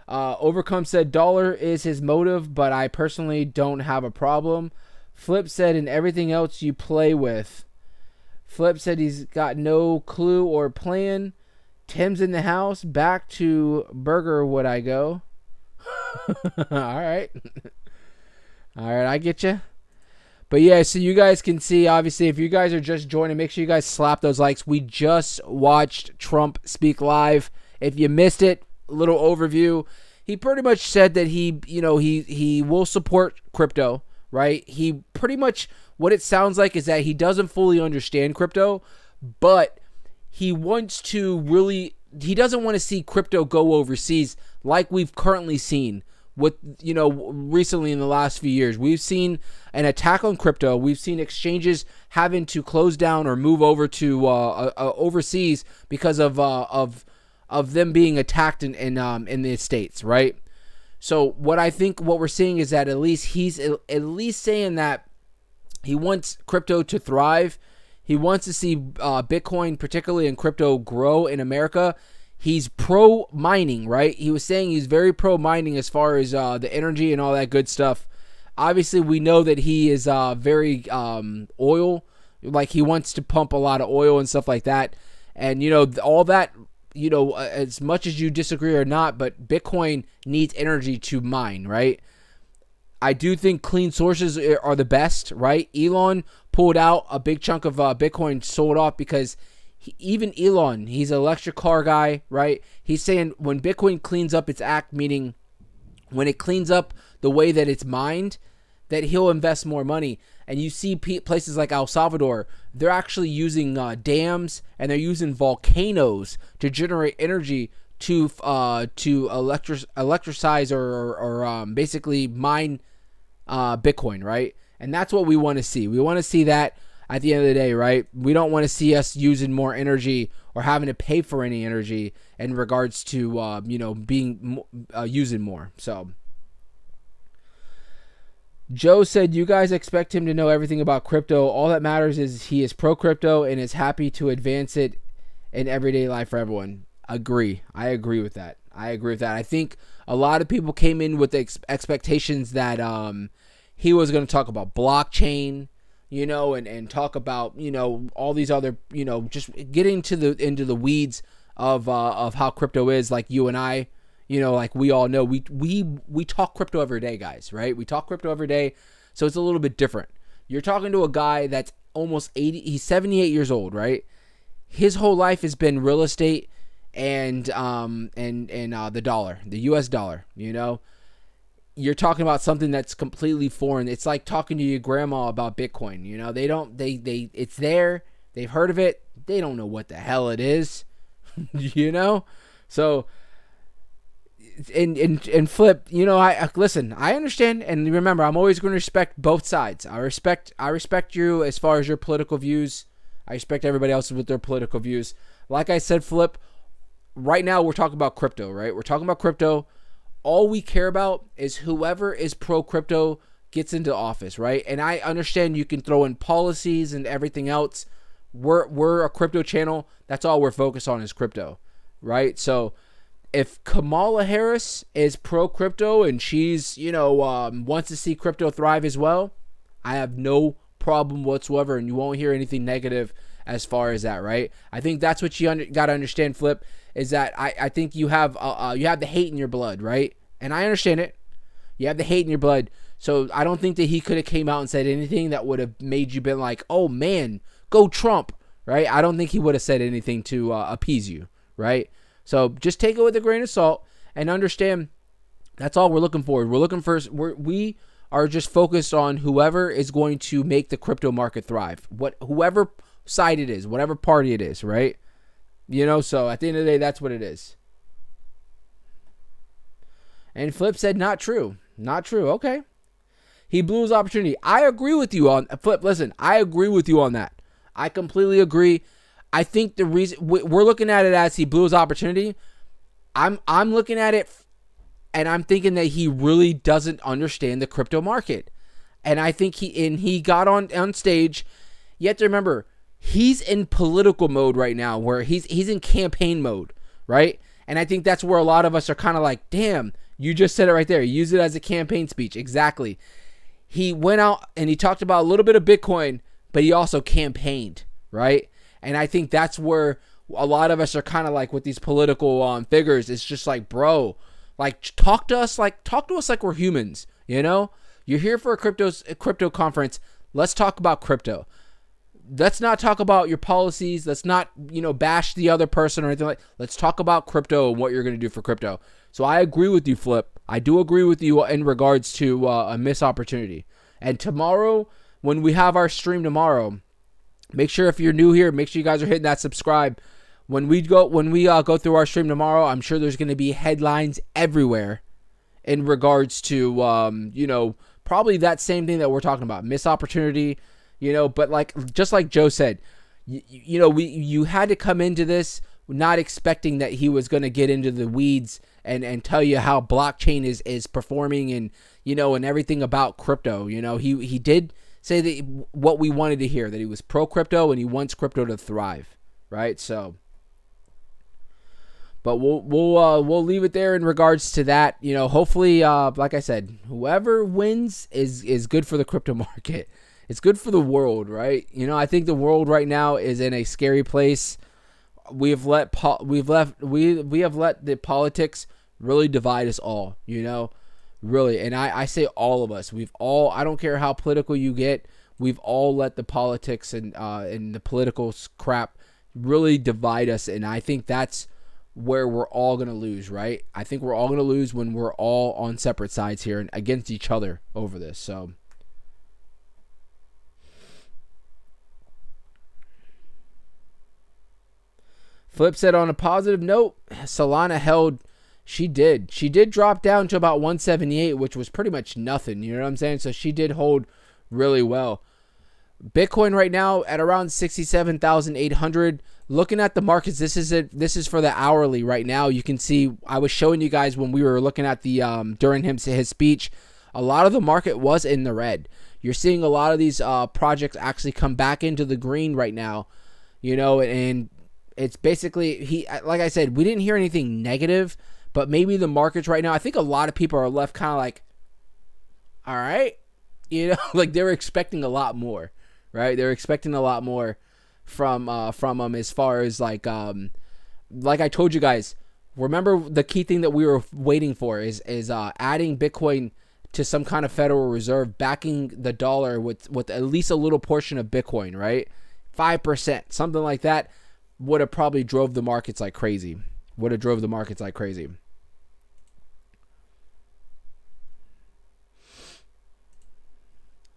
B: Overcome said, dollar is his motive, but I personally don't have a problem. Flip said, and everything else you play with. Flip said he's got no clue or plan. Tim's in the house. Back to Burger would I go? All right. All right, I get you. But yeah, so you guys can see, obviously, if you guys are just joining, make sure you guys slap those likes. We just watched Trump speak live. If you missed it, a little overview. He pretty much said that he will support crypto, right? He pretty much, what it sounds like is that he doesn't fully understand crypto, but he wants to really, he doesn't want to see crypto go overseas like we've currently seen with, you know, recently in the last few years. We've seen an attack on crypto. We've seen exchanges having to close down or move over to overseas because of them being attacked in the States, right? So what we're seeing is that at least he's at least saying that he wants crypto to thrive. He wants to see Bitcoin, particularly in crypto, grow in America. He's pro mining, right? He was saying he's very pro mining as far as the energy and all that good stuff. Obviously, we know that he is very oil, like he wants to pump a lot of oil and stuff like that. And, you know, all that, you know, as much as you disagree or not, but Bitcoin needs energy to mine, right? I do think clean sources are the best, right? Elon pulled out a big chunk of Bitcoin, sold off because even Elon, he's an electric car guy, right? He's saying when Bitcoin cleans up its act, meaning when it cleans up the way that it's mined, that he'll invest more money. And you see places like El Salvador, they're actually using dams, and they're using volcanoes to generate energy to electricize or basically mine Bitcoin, right? And that's what we want to see. We want to see that at the end of the day, right? We don't want to see us using more energy or having to pay for any energy in regards to being using more. So Joe said, you guys expect him to know everything about crypto. All that matters is he is pro crypto and is happy to advance it in everyday life for everyone. Agree. I agree with that. I think a lot of people came in with expectations that he was going to talk about blockchain, and talk about, all these other, just getting into the weeds of how crypto is, like you and I. Like we all know, we talk crypto every day, guys, right? We talk crypto every day, so it's a little bit different. You're talking to a guy that's almost 80, he's 78 years old, right? His whole life has been real estate and the dollar, the US dollar, You're talking about something that's completely foreign. It's like talking to your grandma about Bitcoin, they it's there, they've heard of it, they don't know what the hell it is, So and Flip, I listen, I understand, and remember, I'm always going to respect both sides. I respect you as far as your political views. I respect everybody else with their political views. Like I said, Flip, right now we're talking about crypto, right? We're talking about crypto. All we care about is whoever is pro crypto gets into office, right? And I understand you can throw in policies and everything else. We're a crypto channel. That's all we're focused on is crypto, right? So if Kamala Harris is pro crypto and she's, wants to see crypto thrive as well, I have no problem whatsoever, and you won't hear anything negative as far as that, right? I think that's what you got to understand, Flip, is that I think you have the hate in your blood, right? And I understand it. You have the hate in your blood. So I don't think that he could have came out and said anything that would have made you been like, oh man, go Trump, right? I don't think he would have said anything to appease you, right? So just take it with a grain of salt and understand that's all we're looking for. We are just focused on whoever is going to make the crypto market thrive. Whoever side it is, whatever party it is, right? So at the end of the day, that's what it is. And Flip said, not true. Not true. Okay. He blew his opportunity. I agree with you on Flip. Listen, I agree with you on that. I completely agree. I think the reason we're looking at it as he blew his opportunity, I'm looking at it and I'm thinking that he really doesn't understand the crypto market. And I think he got on stage. You have to remember, he's in political mode right now, where he's in campaign mode, right? And I think that's where a lot of us are kind of like, damn, you just said it right there. Use it as a campaign speech. Exactly. He went out and he talked about a little bit of Bitcoin, but he also campaigned, right? And I think that's where a lot of us are kind of like with these political figures. It's just like, bro, like talk to us like we're humans. You're here for a crypto conference. Let's talk about crypto. Let's not talk about your policies. Let's not bash the other person or anything like. Let's talk about crypto and what you're going to do for crypto. So I agree with you, Flip. I do agree with you in regards to a missed opportunity. And tomorrow, when we have our stream tomorrow, make sure if you're new here, make sure you guys are hitting that subscribe. When we go through our stream tomorrow, I'm sure there's going to be headlines everywhere in regards to probably that same thing that we're talking about, missed opportunity. But just like Joe said, you had to come into this not expecting that he was going to get into the weeds and tell you how blockchain is performing and and everything about crypto. He did say that what we wanted to hear, that he was pro crypto and he wants crypto to thrive, right? So, but we'll leave it there in regards to that. Hopefully, like I said, whoever wins is good for the crypto market. It's good for the world, right? I think the world right now is in a scary place. We have let the politics really divide us all, really. And I say all of us. I don't care how political you get. We've all let the politics and the political crap really divide us, and I think that's where we're all going to lose, right? I think we're all going to lose when we're all on separate sides here and against each other over this. So Flip said, on a positive note, Solana held. She did drop down to about 178, which was pretty much nothing. You know what I'm saying? So she did hold really well. Bitcoin right now at around 67,800. Looking at the markets, this is for the hourly right now. You can see I was showing you guys when we were looking at the during his speech, a lot of the market was in the red. You're seeing a lot of these projects actually come back into the green right now, you know, and it's basically like I said, we didn't hear anything negative, but maybe the markets right now, I think a lot of people are left kind of like, all right, you know, like they're expecting a lot more, right? They're expecting a lot more from them as far as like I told you guys, remember the key thing that we were waiting for is adding Bitcoin to some kind of Federal Reserve backing the dollar with at least a little portion of Bitcoin, right? 5%, something like that would have probably drove the markets like crazy.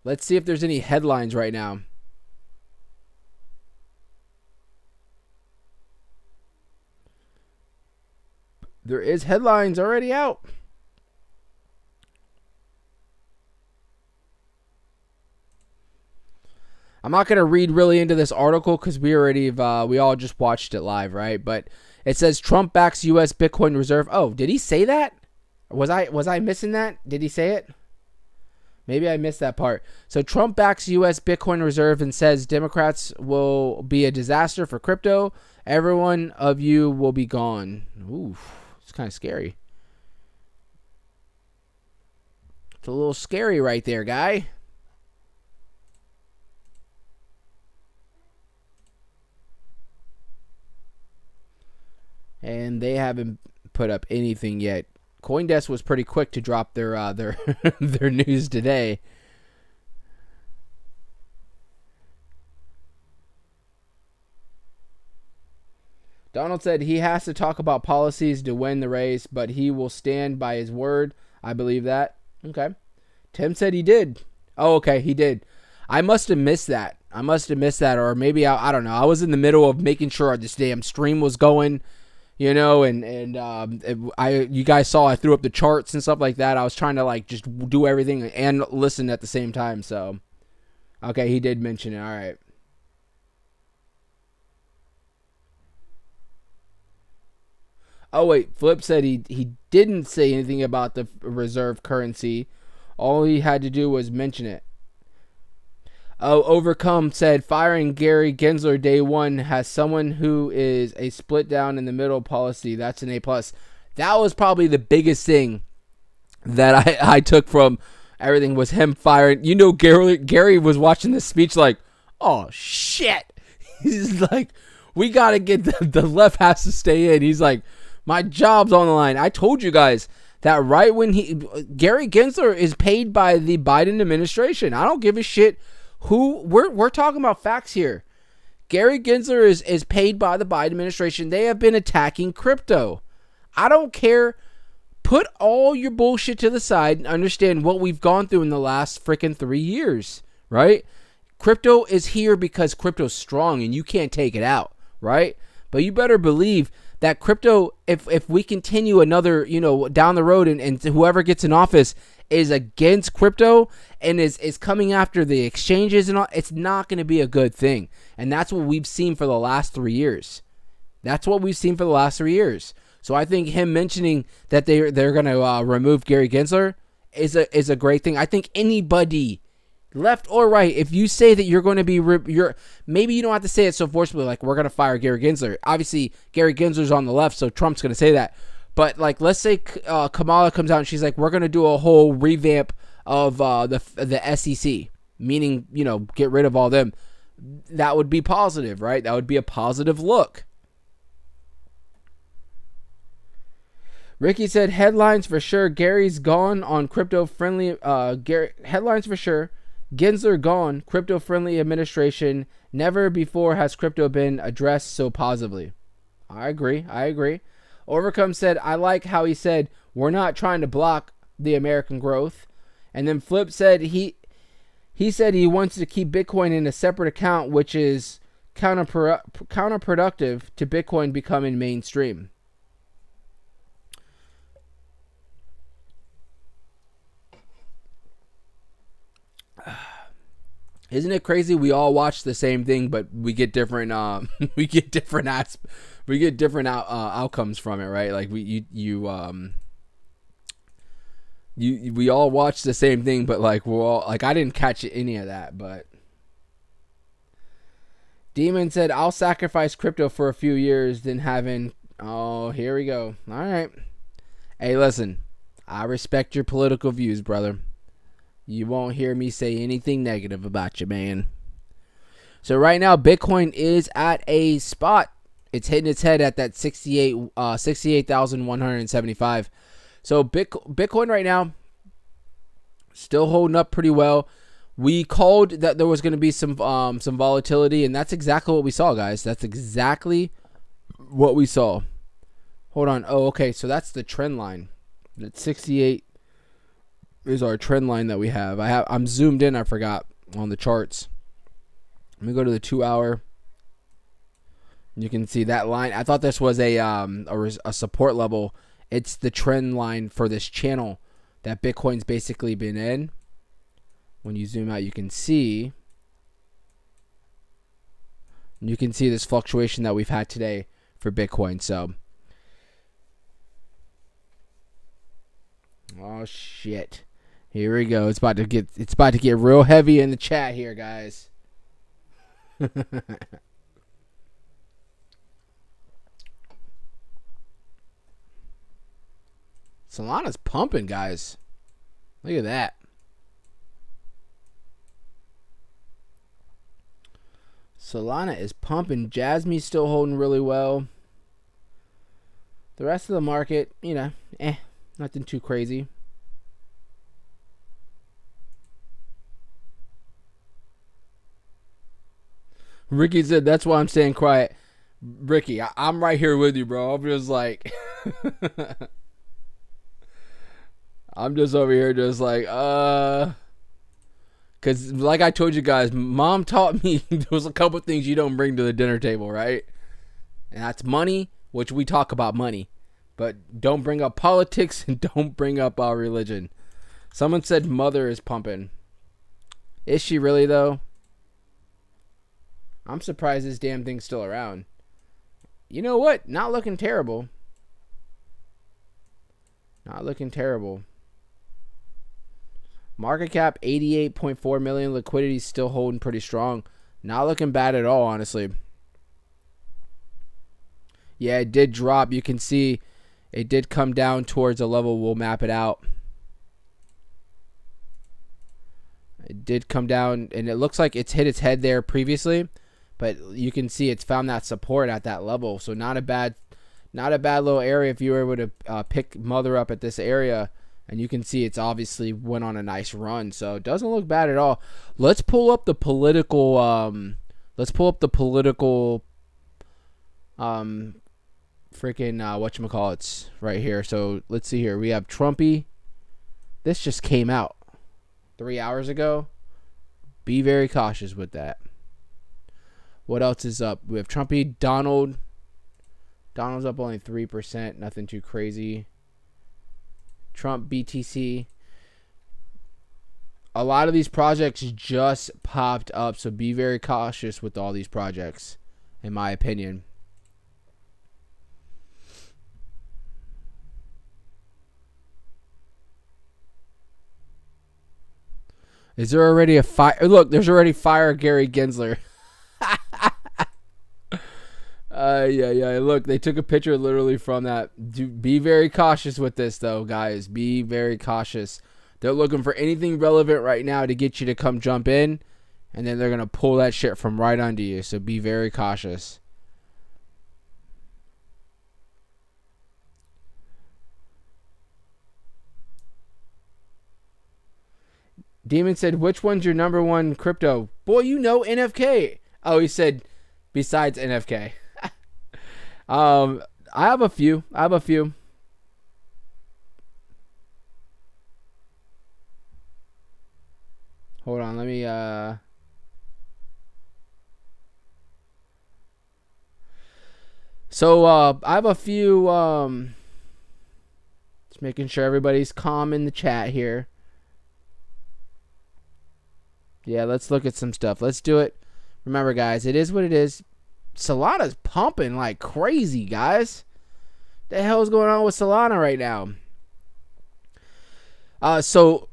B: Let's see if there's any headlines right now. There is headlines already out. I'm not going to read really into this article because we all just watched it live, right? But it says Trump backs U.S. Bitcoin reserve. Oh, did he say that? Was I missing that? Did he say it? Maybe I missed that part. So Trump backs U.S. Bitcoin reserve and says Democrats will be a disaster for crypto. Every one of you will be gone. Ooh, it's kind of scary. It's a little scary right there, guy. And they haven't put up anything yet. CoinDesk was pretty quick to drop their their news today. Donald said he has to talk about policies to win the race, but he will stand by his word. I believe that. Okay. Tim said he did. Oh, okay, he did. I must have missed that. Or maybe I don't know. I was in the middle of making sure this damn stream was going. You know, you guys saw I threw up the charts and stuff like that. I was trying to like just do everything and listen at the same time. So, okay, he did mention it. All right. Oh wait, Flip said he didn't say anything about the reserve currency. All he had to do was mention it. Oh, Overcome said firing Gary Gensler day one has someone who is a split down in the middle policy. That's an A+. That was probably the biggest thing that I took from everything was him firing. You know, Gary was watching this speech like, oh, shit. He's like, we got to get the left has to stay in. He's like, my job's on the line. I told you guys that right when Gary Gensler is paid by the Biden administration. I don't give a shit. We're talking about facts here. Gary Gensler is paid by the Biden administration. They have been attacking crypto. I don't care. Put all your bullshit to the side and understand what we've gone through in the last freaking 3 years, right? Crypto is here because crypto's strong and you can't take it out, right? But you better believe that crypto, if we continue another, down the road and whoever gets in office is against crypto and is coming after the exchanges and all, it's not going to be a good thing. And that's what we've seen for the last 3 years. So I think him mentioning that they're going to remove Gary Gensler is a great thing. I think anybody, left or right, if you say that you're going to be, maybe you don't have to say it so forcibly, like we're going to fire Gary Gensler. Obviously, Gary Gensler's on the left, so Trump's going to say that. But like, let's say Kamala comes out and she's like, we're going to do a whole revamp of the SEC, meaning, get rid of all them. That would be positive, right? That would be a positive look. Ricky said, headlines for sure. Gary's gone on crypto friendly. Gary, headlines for sure. Gensler gone. Crypto-friendly administration. Never before has crypto been addressed so positively. I agree. Overcome said, I like how he said, we're not trying to block the American growth. And then Flip said he said he wants to keep Bitcoin in a separate account, which is counterproductive to Bitcoin becoming mainstream. Isn't it crazy? We all watch the same thing, but we get different. We get different outcomes from it, right? Like we all watch the same thing, but like we're all like, I didn't catch any of that. But Demon said, "I'll sacrifice crypto for a few years than having." Oh, here we go. All right. Hey, listen, I respect your political views, brother. You won't hear me say anything negative about you, man. So right now, Bitcoin is at a spot. It's hitting its head at that 68,175. So Bitcoin right now still holding up pretty well. We called that there was going to be some volatility, and that's exactly what we saw, guys. That's exactly what we saw. Hold on. Oh, okay. So that's the trend line. That 68 is our trend line that we have. I'm zoomed in. I forgot on the charts. Let me go to the 2 hour. You can see that line. I thought this was a support level. It's the trend line for this channel that Bitcoin's basically been in. When you zoom out, you can see this fluctuation that we've had today for Bitcoin. So, oh shit. Here we go. It's about to get real heavy in the chat here, guys. Solana's pumping, guys. Look at that. Solana is pumping. Jasmy's still holding really well. The rest of the market, nothing too crazy. Ricky said, that's why I'm staying quiet. Ricky, I'm right here with you, bro. I'm just like... I'm just over here just like, because like I told you guys, Mom taught me there was a couple things you don't bring to the dinner table, right? And that's money, which we talk about money. But don't bring up politics and don't bring up our religion. Someone said mother is pumping. Is she really, though? I'm surprised this damn thing's still around. You know what? Not looking terrible. Not looking terrible. Market cap 88.4 million. Liquidity still holding pretty strong. Not looking bad at all, honestly. Yeah, it did drop. You can see it did come down towards a level. We'll map it out. It did come down, and it looks like it's hit its head there previously, but you can see it's found that support at that level. So not a bad little area if you were able to pick Mother up at this area. And you can see it's obviously went on a nice run. So it doesn't look bad at all. Let's pull up the political freaking whatchamacallits right here. So let's see here. We have Trumpy. This just came out 3 hours ago. Be very cautious with that. What else is up? We have Trumpy. Donald's up only 3%. Nothing too crazy. Trump, BTC. A lot of these projects just popped up, so be very cautious with all these projects, in my opinion. Is there already a fire? Look, there's already fire Gary Gensler. Yeah. Look, they took a picture literally from that. Be very cautious with this, though, guys. Be very cautious. They're looking for anything relevant right now to get you to come jump in, and then they're going to pull that shit from right under you. So be very cautious. Demon said, which one's your number one crypto? Boy, you know NFK. Oh, he said, besides NFK. I have a few. Hold on, let me So I have a few just making sure everybody's calm in the chat here. Yeah, let's look at some stuff. Let's do it. Remember, guys, it is what it is. Solana's pumping like crazy, guys. The hell is going on with Solana right now? So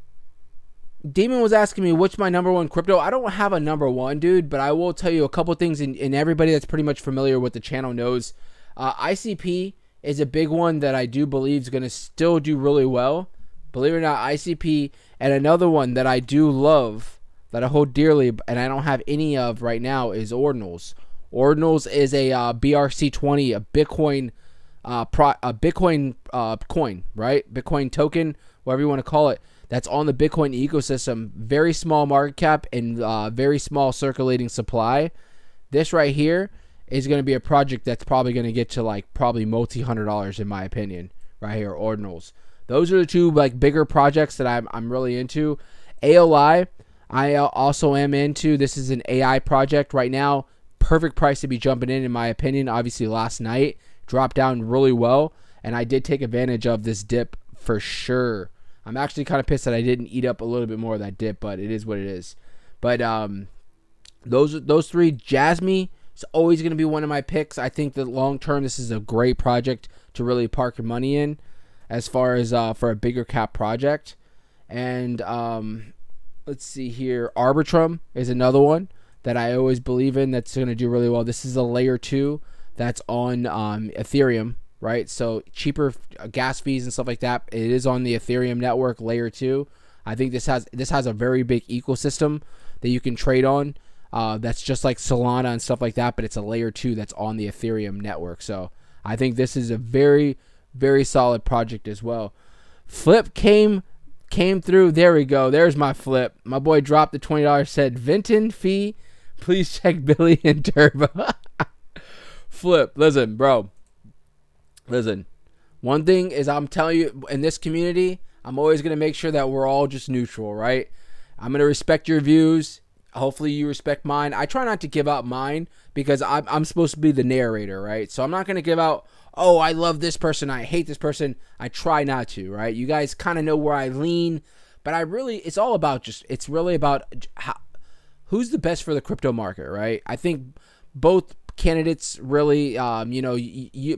B: Demon was asking me which my number one crypto. I don't have a number one, dude, but I will tell you a couple things, and everybody that's pretty much familiar with the channel knows. ICP is a big one that I do believe is going to still do really well. Believe it or not, ICP, and another one that I do love, that I hold dearly, and I don't have any of right now, is Ordinals. Ordinals is a BRC20, a Bitcoin, coin, right? Bitcoin token, whatever you want to call it. That's on the Bitcoin ecosystem. Very small market cap and very small circulating supply. This right here is going to be a project that's probably going to get to like probably multi-$100 in my opinion. Right here, Ordinals. Those are the two like bigger projects that I'm really into. ALI, I also am into. This is an AI project right now. Perfect price to be jumping in my opinion. Obviously last night dropped down really well, and I did take advantage of this dip for sure. I'm actually kind of pissed that I didn't eat up a little bit more of that dip, but it is what it is. But those three, Jasmy is always going to be one of my picks. I think that long term this is a great project to really park your money in, as far as for a bigger cap project. And let's see here, Arbitrum is another one that I always believe in that's going to do really well. This is a layer 2 that's on Ethereum. Right, so cheaper gas fees and stuff like that. It is on the Ethereum network, layer 2. I think this has a very big ecosystem that you can trade on. That's just like Solana and stuff like that, but it's a layer 2 that's on the Ethereum network. So I think this is a very, very solid project as well. Flip came through. There we go. There's my Flip. My boy dropped the $20. Said Vinton fee. Please check Billy and Turbo. Flip, listen, bro. Listen, one thing is I'm telling you, in this community, I'm always going to make sure that we're all just neutral, right? I'm going to respect your views. Hopefully you respect mine. I try not to give out mine because I'm supposed to be the narrator, right? So I'm not going to give out, oh, I love this person, I hate this person. I try not to, right? You guys kind of know where I lean, but it's all about it's really about who's the best for the crypto market, right? I think both candidates really,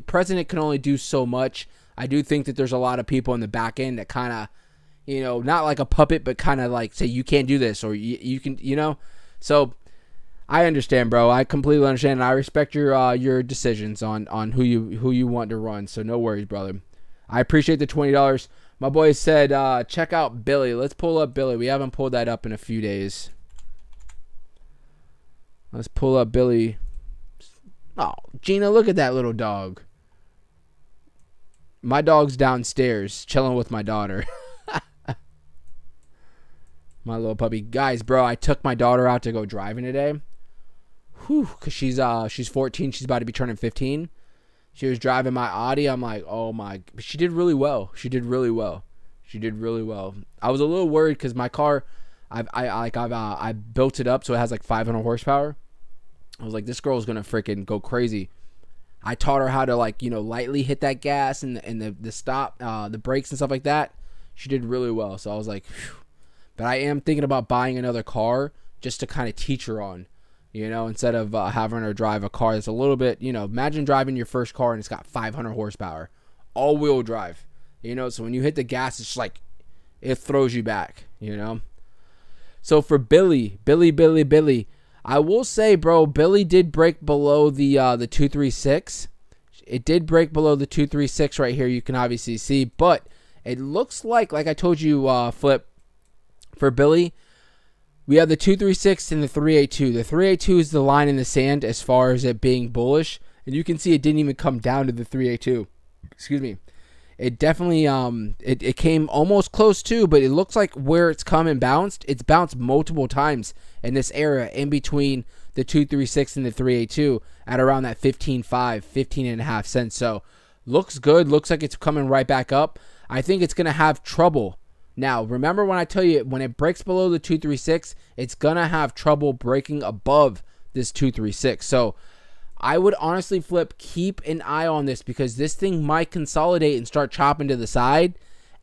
B: president can only do so much. I do think that there's a lot of people in the back end that kind of, not like a puppet, but kind of like say you can't do this or you can, So I understand, bro. I completely understand. And I respect your decisions on who you want to run. So no worries, brother. I appreciate the $20. My boy said check out Billy. Let's pull up Billy. We haven't pulled that up in a few days. Let's pull up Billy. Oh, Gina, look at that little dog. My dog's downstairs chilling with my daughter. My little puppy. Guys, bro, I took my daughter out to go driving today. Whew, because she's 14. She's about to be turning 15. She was driving my Audi. I'm like, oh my. She did really well. She did really well. I was a little worried because my car, I built it up so it has like 500 horsepower. I was like, this girl's gonna freaking go crazy. I taught her how to lightly hit that gas and the stop, the brakes and stuff like that. She did really well. So I was like, phew. But I am thinking about buying another car just to kind of teach her on, instead of having her drive a car that's a little bit, imagine driving your first car and it's got 500 horsepower, all wheel drive, so when you hit the gas, it's like, it throws you back, So for Billy, I will say, bro, Billy did break below the 236. It did break below the 236 right here. You can obviously see, but it looks like I told you, Flip, for Billy, we have the 236 and the 382. The 382 is the line in the sand as far as it being bullish, and you can see it didn't even come down to the 382. Excuse me. it definitely it came almost close to, but it looks like where it's come and bounced, it's bounced multiple times in this area in between the 236 and the 382 at around that 15.5, 15.5 cents. So looks good. Looks like it's coming right back up. I think it's going to have trouble. Now, remember when I tell you when it breaks below the 236, it's going to have trouble breaking above this 236. So I would honestly, Flip, keep an eye on this because this thing might consolidate and start chopping to the side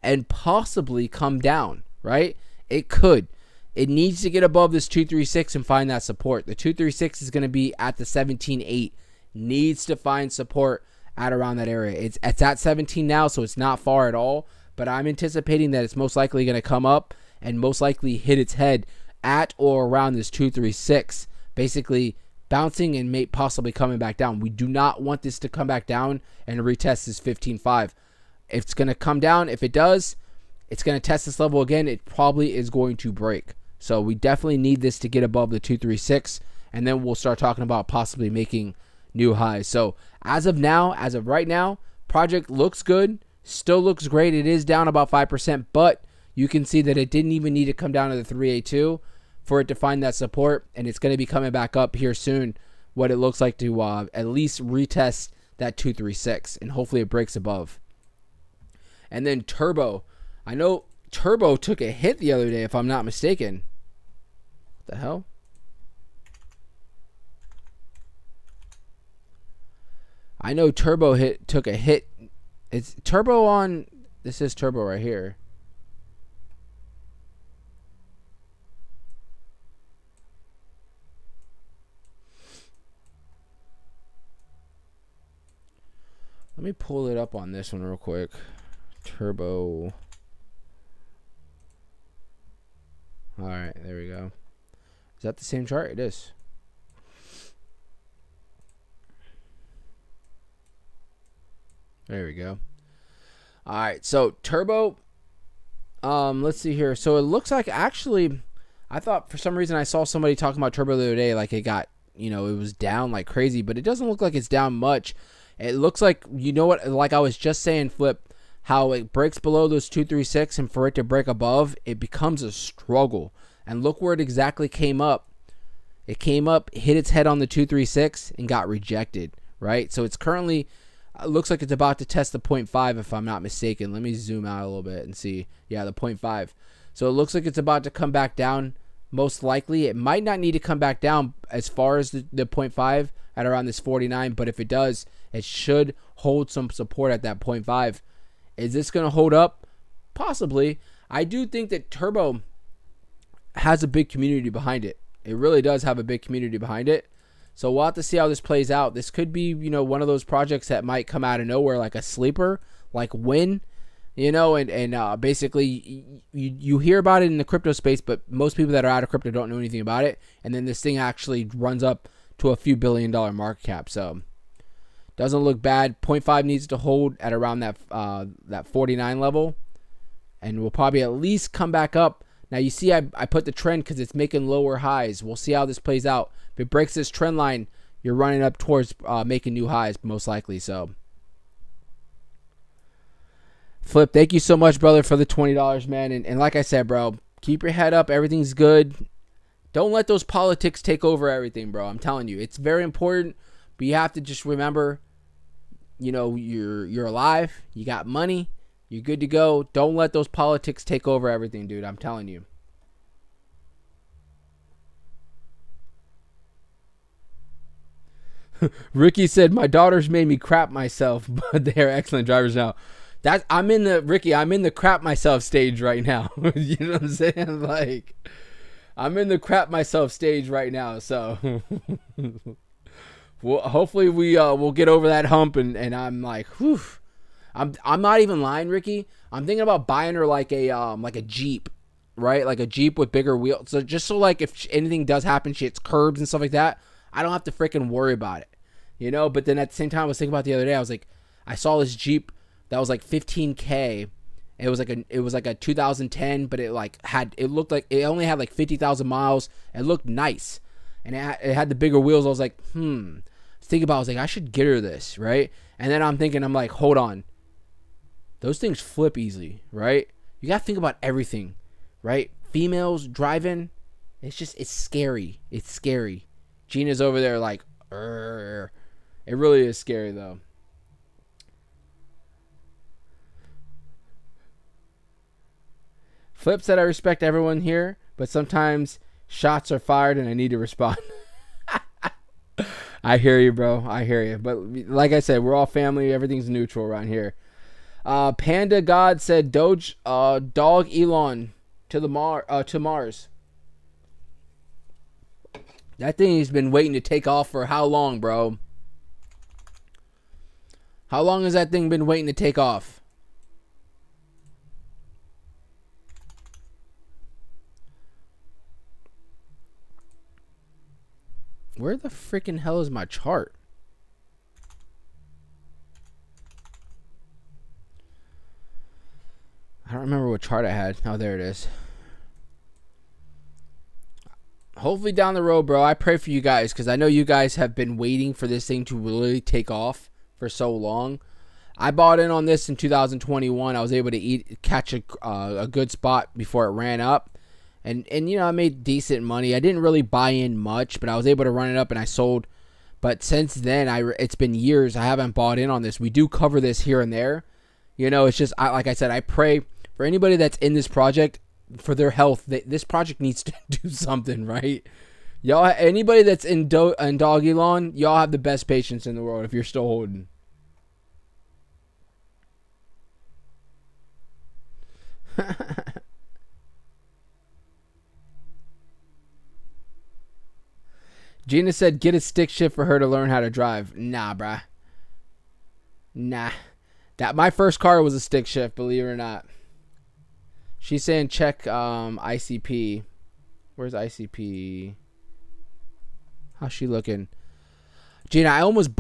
B: and possibly come down, right? It could. It needs to get above this 236 and find that support. The 236 is going to be at the 17.8. Needs to find support at around that area. It's at 17 now, so it's not far at all. But I'm anticipating that it's most likely going to come up and most likely hit its head at or around this 236. Basically bouncing and possibly coming back down. We do not want this to come back down and retest this 15.5. It's going to come down. If it does, it's going to test this level again. It probably is going to break. So we definitely need this to get above the 236, and then we'll start talking about possibly making new highs. So as of right now, project looks good. Still looks great. It is down about 5%, but you can see that it didn't even need to come down to the 382 for it to find that support, and it's going to be coming back up here soon, what it looks like to at least retest that 236, and hopefully it breaks above. And then Turbo. I know Turbo took a hit the other day, if I'm not mistaken. What the hell? I know Turbo took a hit. It's Turbo on... This is Turbo right here. Let me pull it up on this one real quick. Turbo. Alright, there we go. Is that the same chart? It is. There we go. Alright, so Turbo. Let's see here. So it looks like actually, I thought for some reason I saw somebody talking about Turbo the other day, like it got, it was down like crazy, but it doesn't look like it's down much. It looks like, like I was just saying, Flip, how it breaks below those 236 and for it to break above, it becomes a struggle. And look where it exactly came up. It came up, hit its head on the 236 and got rejected, right? So it's currently, looks like it's about to test the 0.5 if I'm not mistaken. Let me zoom out a little bit and see. Yeah, the 0.5. So it looks like it's about to come back down. Most likely, it might not need to come back down as far as the 0.5 at around this 49, but if it does, it should hold some support at that 0.5. Is this going to hold up? Possibly. I do think that Turbo has a big community behind it. It really does have a big community behind it. So we'll have to see how this plays out. This could be, one of those projects that might come out of nowhere, like a sleeper, like Win, and basically you hear about it in the crypto space, but most people that are out of crypto don't know anything about it. And then this thing actually runs up to a few $1 billion market cap. So doesn't look bad. 0.5 needs to hold at around that 49 level, and we'll probably at least come back up. Now you see I put the trend because it's making lower highs. We'll see how this plays out. If it breaks this trend line, you're running up towards making new highs most likely. So Flip, thank you so much, brother, for the $20, man. And like I said, bro, keep your head up. Everything's good. Don't let those politics take over everything, bro. I'm telling you, it's very important. But you have to just remember, you're alive. You got money. You're good to go. Don't let those politics take over everything, dude. I'm telling you. Ricky said, my daughters made me crap myself, but they are excellent drivers now. I'm in the crap myself stage right now. You know what I'm saying? Like, I'm in the crap myself stage right now. So well, hopefully we'll get over that hump, and I'm like, whew. I'm not even lying, Ricky. I'm thinking about buying her like a Jeep, right? Like a Jeep with bigger wheels. So just so like if anything does happen, she hits curbs and stuff like that, I don't have to freaking worry about it, But then at the same time, I was thinking about the other day. I was like, I saw this Jeep that was like $15K. It was like a 2010, but it looked like it only had like 50,000 miles. It looked nice, and it had the bigger wheels. I was like, I was like, I should get her this, right? And then I'm like, hold on. those things flip easily, right? You got to think about everything, right? Females driving, it's scary. It's scary. Gina's over there like, Urgh. It really is scary though. Flip said, I respect everyone here, but sometimes shots are fired and I need to respond. I hear you, bro. I hear you. But like I said, we're all family. Everything's neutral around here. Panda God said, Doge, dog Elon to Mars. That thing has been waiting to take off for how long, bro? How long has that thing been waiting to take off? Where the freaking hell is my chart? I don't remember what chart I had. Oh, there it is. Hopefully down the road, bro. I pray for you guys because I know you guys have been waiting for this thing to really take off for so long. I bought in on this in 2021. I was able to catch a good spot before it ran up. And you know, I made decent money. I didn't really buy in much, but I was able to run it up and I sold. But since then, it's been years. I haven't bought in on this. We do cover this here and there. You know, it's just, like I said, I pray for anybody that's in this project for their health. This project needs to do something, right? Y'all, anybody that's in Dog Elon, y'all have the best patience in the world if you're still holding. Gina said, get a stick shift for her to learn how to drive. Nah, bruh. Nah. My first car was a stick shift, believe it or not. She's saying check ICP. Where's ICP? How's she looking? Gina, I almost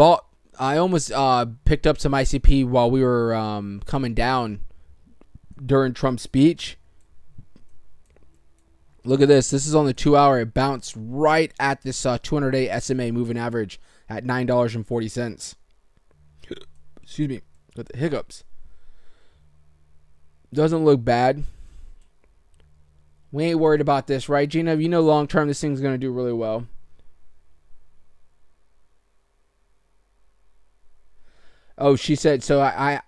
B: picked up some ICP while we were coming down during Trump's speech. Look at this. This is on the 2 hour. It bounced right at this 200-day SMA moving average at $9.40. Excuse me. With the hiccups. Doesn't look bad. We ain't worried about this, right, Gina? You know long term this thing's going to do really well. Oh, she said, so I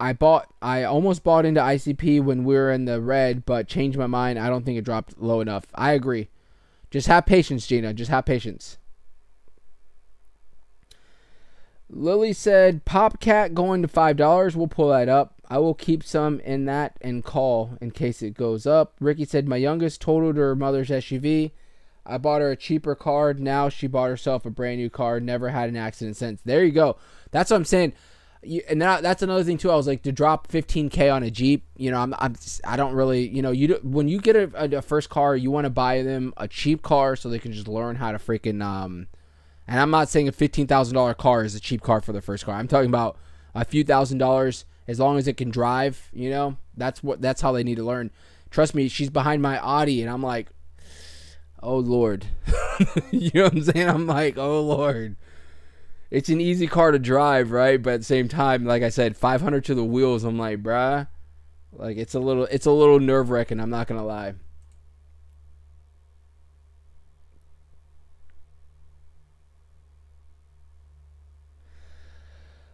B: almost bought into ICP when we were in the red, but changed my mind. I don't think it dropped low enough. I agree. Just have patience, Gina. Just have patience. Lily said, Popcat going to $5. We'll pull that up. I will keep some in that and call in case it goes up. Ricky said, my youngest totaled her mother's SUV. I bought her a cheaper car. Now she bought herself a brand new car. Never had an accident since. There you go. That's what I'm saying. And that's another thing too. I was like, to drop $15,000 on a Jeep, you know, I don't really, you know, when you get a first car, you want to buy them a cheap car so they can just learn how to freaking and I'm not saying a $15,000 car is a cheap car for the first car. I'm talking about a few $1,000s as long as it can drive, you know. That's how they need to learn. Trust me, she's behind my Audi and I'm like, oh Lord. You know what I'm saying? I'm like, oh Lord. It's an easy car to drive, right? But at the same time, like I said, 500 to the wheels. I'm like, bruh, like it's a little nerve-wracking. I'm not gonna lie.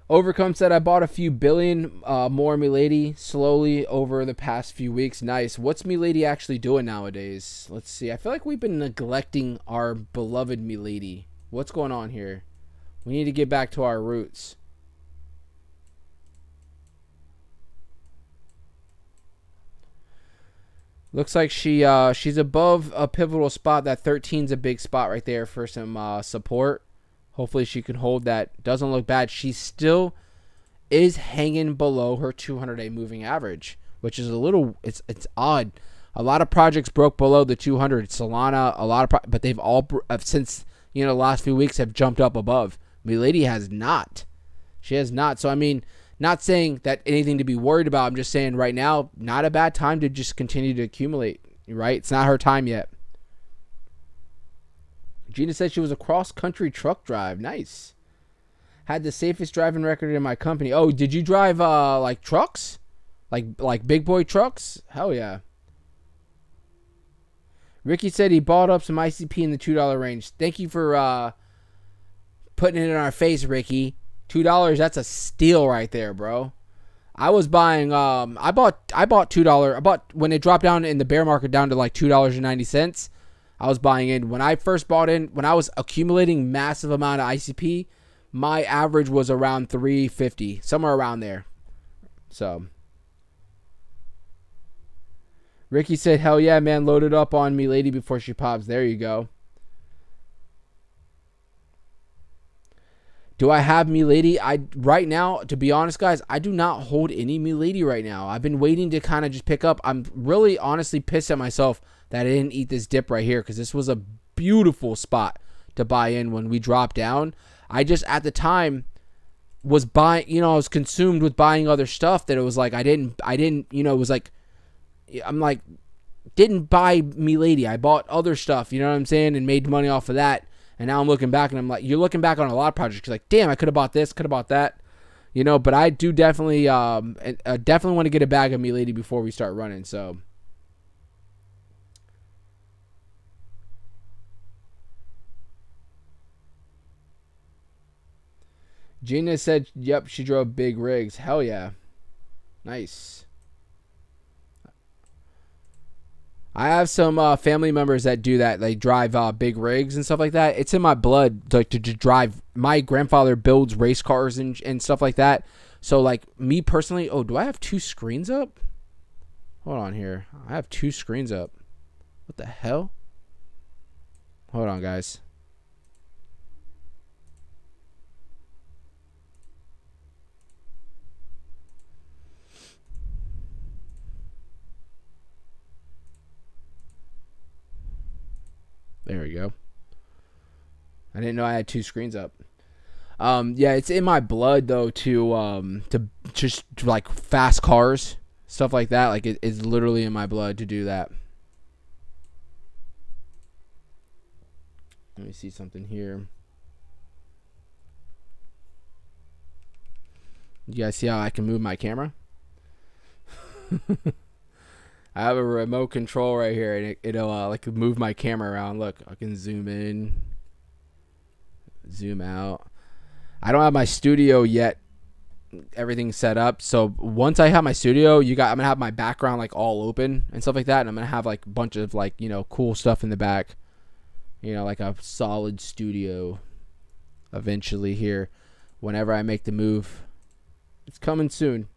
B: Overcome said, I bought a few billion more Milady slowly over the past few weeks. Nice. What's Milady actually doing nowadays? Let's see. I feel like we've been neglecting our beloved Milady. What's going on here? We need to get back to our roots. Looks like she's above a pivotal spot. That 13's a big spot right there for some support. Hopefully she can hold that. Doesn't look bad. She still is hanging below her 200-day moving average, which is a little, it's odd. A lot of projects broke below the 200. Solana, but they've all since, you know, the last few weeks have jumped up above. Milady has not. She has not. So, I mean, not saying that anything to be worried about. I'm just saying right now, not a bad time to just continue to accumulate, right? It's not her time yet. Gina said she was a cross-country truck drive. Nice. Had the safest driving record in my company. Oh, did you drive, like, trucks? Like big boy trucks? Hell yeah. Ricky said he bought up some ICP in the $2 range. Thank you for putting it in our face, Ricky. $2, that's a steal right there, bro. I was buying I bought $2. I bought when it dropped down in the bear market down to like $2.90. I was buying in. When I first bought in, when I was accumulating massive amount of ICP, my average was around 350, somewhere around there. So Ricky said, hell yeah, man, load it up on Milady before she pops. There you go. Do I have Milady? Right now, to be honest, guys, I do not hold any Milady right now. I've been waiting to kind of just pick up. I'm really honestly pissed at myself that I didn't eat this dip right here because this was a beautiful spot to buy in when we dropped down. I just, at the time, was buying, I was consumed with buying other stuff that it was like I didn't, it was like, I'm like, didn't buy Milady. I bought other stuff, you know what I'm saying, and made money off of that. And now I'm looking back and I'm like, you're looking back on a lot of projects. You're like, damn, I could have bought this, could have bought that, but I do definitely, definitely want to get a bag of Milady before we start running. So Gina said, yep, she drove big rigs. Hell yeah. Nice. I have some family members that do that. They drive big rigs and stuff like that. It's in my blood to drive. My grandfather builds race cars and stuff like that. So, like, me personally, do I have 2 screens up? Hold on here. I have 2 screens up. What the hell? Hold on, guys. There we go. I didn't know I had 2 screens up. Yeah, it's in my blood though to just like fast cars, stuff like that. Like it's literally in my blood to do that. Let me see something here. You guys see how I can move my camera? I have a remote control right here, and it'll like move my camera around. Look, I can zoom in, zoom out. I don't have my studio yet. Everything's set up. So once I have my studio, I'm gonna have my background like all open and stuff like that, and I'm gonna have like a bunch of like cool stuff in the back. Like a solid studio. Eventually here, whenever I make the move, it's coming soon.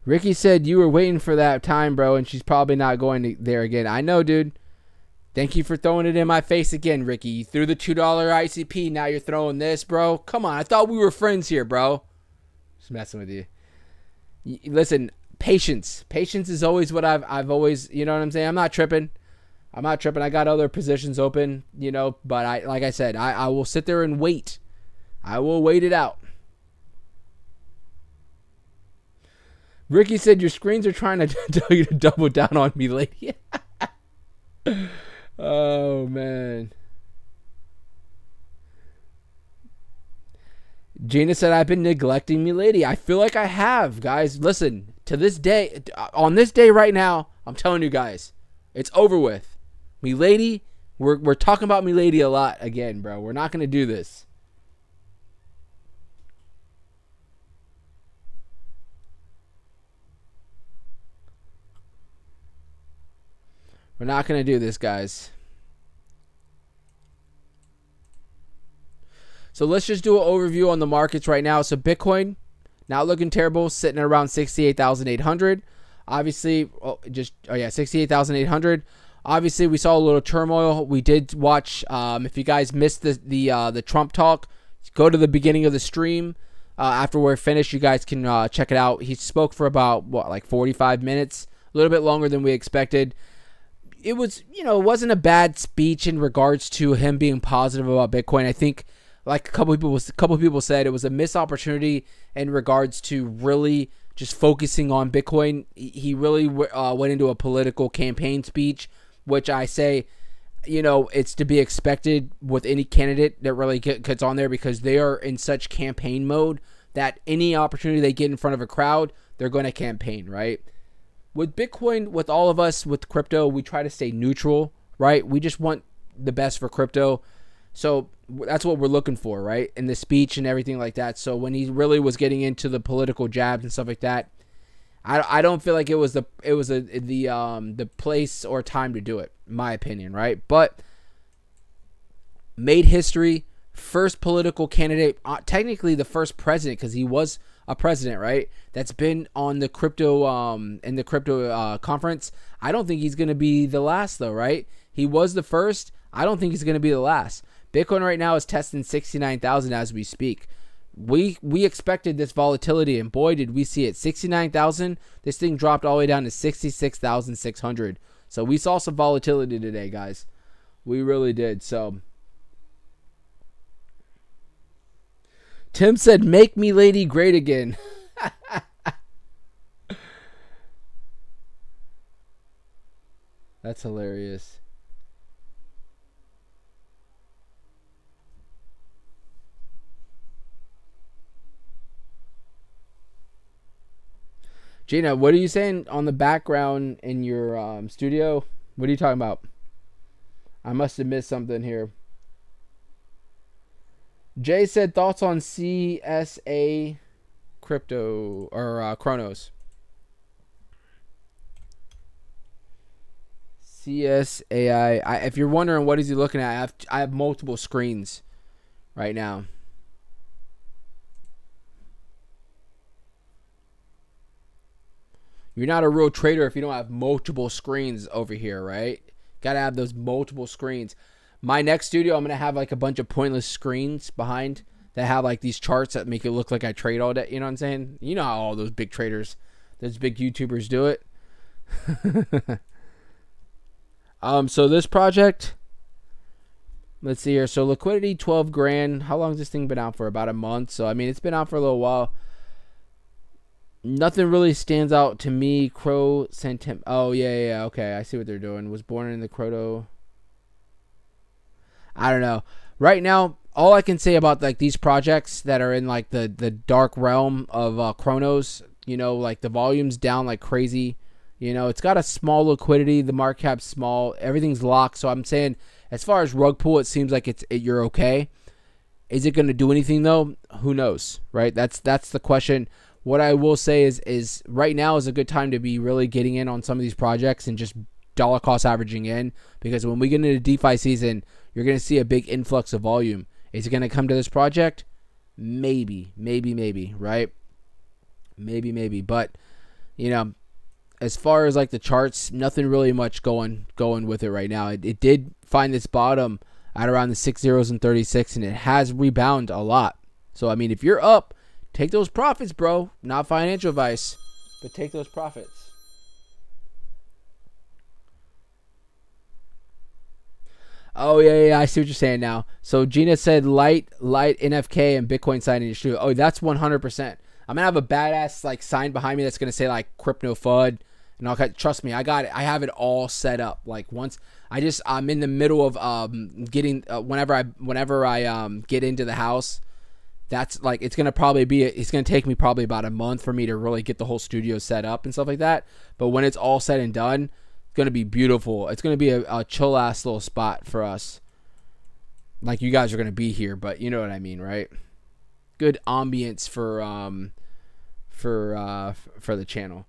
B: Ricky said you were waiting for that time, bro, and she's probably not going there again. I know, dude. Thank you for throwing it in my face again, Ricky. You threw the $2 ICP. Now you're throwing this, bro. Come on. I thought we were friends here, bro. Just messing with you. Listen, patience. Patience is always what I've always, you know what I'm saying? I'm not tripping. I got other positions open, but like I said, I will sit there and wait. I will wait it out. Ricky said your screens are trying to tell you to double down on me, lady. Oh, man. Gina said, I've been neglecting Milady. I feel like I have, guys. Listen, to this day, on this day right now, I'm telling you guys, it's over with. Milady, we're talking about Milady a lot again, bro. We're not going to do this. We're not going to do this, guys. So let's just do an overview on the markets right now. So Bitcoin, not looking terrible, sitting at around 68,800. Obviously, 68,800. Obviously, we saw a little turmoil. We did watch, if you guys missed the Trump talk, go to the beginning of the stream. After we're finished, you guys can check it out. He spoke for about, 45 minutes, a little bit longer than we expected. It was, it wasn't a bad speech in regards to him being positive about Bitcoin. I think, like a couple people said, it was a missed opportunity in regards to really just focusing on Bitcoin. He really went into a political campaign speech, which I say, it's to be expected with any candidate that really gets on there, because they are in such campaign mode that any opportunity they get in front of a crowd, they're going to campaign, right? With Bitcoin, with all of us, with crypto, we try to stay neutral, right? We just want the best for crypto. So that's what we're looking for, right? In the speech and everything like that. So when he really was getting into the political jabs and stuff like that, I don't feel like it was the place or time to do it, in my opinion, right? But made history, first political candidate, technically the first president, because he was a president, right? That's been on the crypto in the crypto conference. I don't think he's going to be the last, though, right? He was the first. I don't think he's going to be the last. Bitcoin right now is testing 69,000 as we speak. We expected this volatility, and boy, did we see it. 69,000. This thing dropped all the way down to 66,600. So we saw some volatility today, guys. We really did. So Tim said, "Make Milady great again." That's hilarious. Gina, what are you saying on the background in your studio? What are you talking about? I must have missed something here. Jay said, thoughts on CSA crypto or Cronos. CSAI. If you're wondering what is he looking at, I have multiple screens right now. You're not a real trader if you don't have multiple screens over here, right? Got to have those multiple screens. My next studio, I'm going to have like a bunch of pointless screens behind that have like these charts that make it look like I trade all day. You know what I'm saying? You know how all those big traders, those big YouTubers do it. So this project, let's see here. So liquidity, 12 grand. How long has this thing been out for? About a month. So, I mean, it's been out for a little while. Nothing really stands out to me. Crow Sentem. Oh, yeah. Okay, I see what they're doing. Was born in the Croto. I don't know. Right now, all I can say about like these projects that are in like the dark realm of Cronos, like the volume's down like crazy. It's got a small liquidity. The market cap's small. Everything's locked. So I'm saying, as far as rug pull, it seems like you're okay. Is it going to do anything though? Who knows, right? That's the question. What I will say is right now is a good time to be really getting in on some of these projects and just dollar cost averaging in, because when we get into DeFi season, you're going to see a big influx of volume. Is it going to come to this project? Maybe, right? Maybe. But, as far as like the charts, nothing really much going with it right now. It did find this bottom at around the 6 zeros and 36, and it has rebounded a lot. So, I mean, if you're up, take those profits, bro. Not financial advice, but take those profits. Oh, yeah, I see what you're saying now. So Gina said light NFK and Bitcoin sign in your studio. Oh, that's 100%. I'm going to have a badass like sign behind me that's going to say like Crypto FUD. And trust me, I got it. I have it all set up. Like I'm in the middle of getting whenever I get into the house. That's like it's gonna take me probably about a month for me to really get the whole studio set up and stuff like that. But when it's all said and done, it's gonna be beautiful. It's gonna be a chill ass little spot for us. Like you guys are gonna be here, but you know what I mean, right? Good ambience for the channel.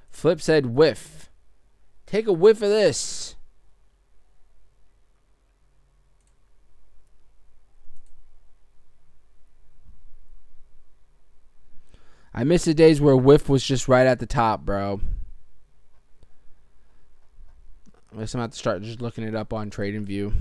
B: Flip said whiff. Take a whiff of this. I miss the days where whiff was just right at the top, bro. I guess I'm going to have to start just looking it up on TradingView.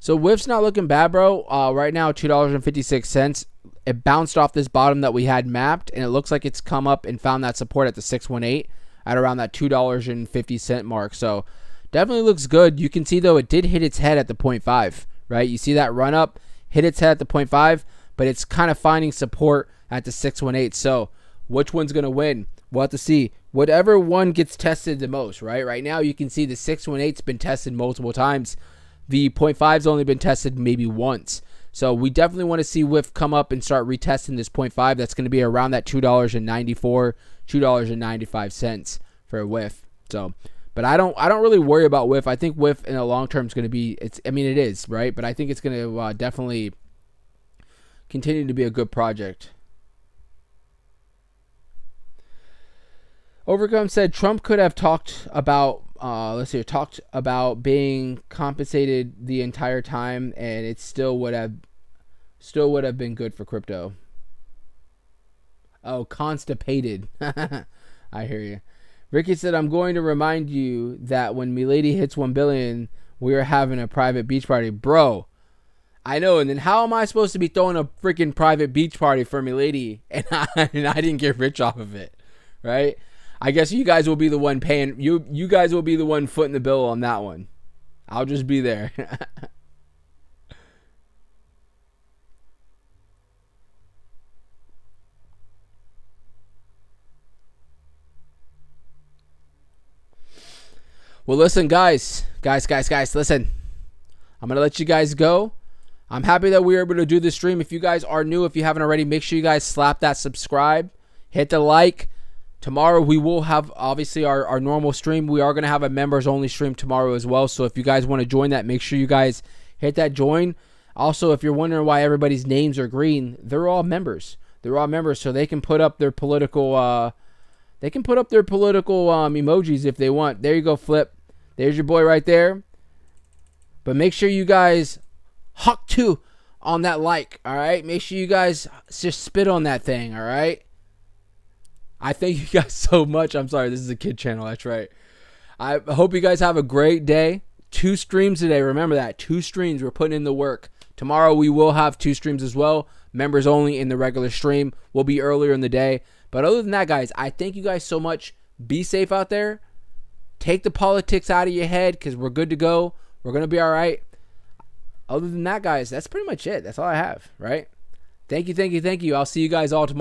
B: So whiff's not looking bad, bro. Right now, $2.56. It bounced off this bottom that we had mapped, and it looks like it's come up and found that support at the 618 at around that $2.50 mark. So definitely looks good. You can see, though, it did hit its head at the 0.5, right? You see that run up, hit its head at the 0.5, but it's kind of finding support at the 618. So which one's going to win? We'll have to see. Whatever one gets tested the most, right? Right now you can see the 618's been tested multiple times. The 0.5's only been tested maybe once. So we definitely want to see WIF come up and start retesting this 0.5. That's going to be around that $2.94, $2.95 for a WIF. So, but I don't really worry about WIF. I think WIF in the long term is going to be, it is, right? But I think it's going to definitely continue to be a good project. Overcome said Trump could have talked about being compensated the entire time, and it still would have been good for crypto. Oh, constipated. I hear you. Ricky said, I'm going to remind you that when Milady hits 1 billion, we are having a private beach party. Bro, I know. And then how am I supposed to be throwing a freaking private beach party for Milady and I didn't get rich off of it, right? I guess you guys will be the one paying. You guys will be the one footing the bill on that one. I'll just be there. Well, listen, guys, listen. I'm going to let you guys go. I'm happy that we were able to do this stream. If you guys are new, if you haven't already, make sure you guys slap that subscribe, hit the like. Tomorrow we will have obviously our normal stream. We are going to have a members only stream tomorrow as well. So if you guys want to join that, make sure you guys hit that join. Also, if you're wondering why everybody's names are green, they're all members. They're all members, so they can put up their political emojis if they want. There you go, Flip. There's your boy right there. But make sure you guys huck too on that like, all right? Make sure you guys just spit on that thing, all right? I thank you guys so much. I'm sorry, this is a kid channel. That's right. I hope you guys have a great day. 2 streams today. Remember that. 2 streams. We're putting in the work. Tomorrow we will have 2 streams as well. Members only in the regular stream. Will be earlier in the day. But other than that, guys, I thank you guys so much. Be safe out there. Take the politics out of your head because we're good to go. We're going to be all right. Other than that, guys, that's pretty much it. That's all I have, right? Thank you. I'll see you guys all tomorrow.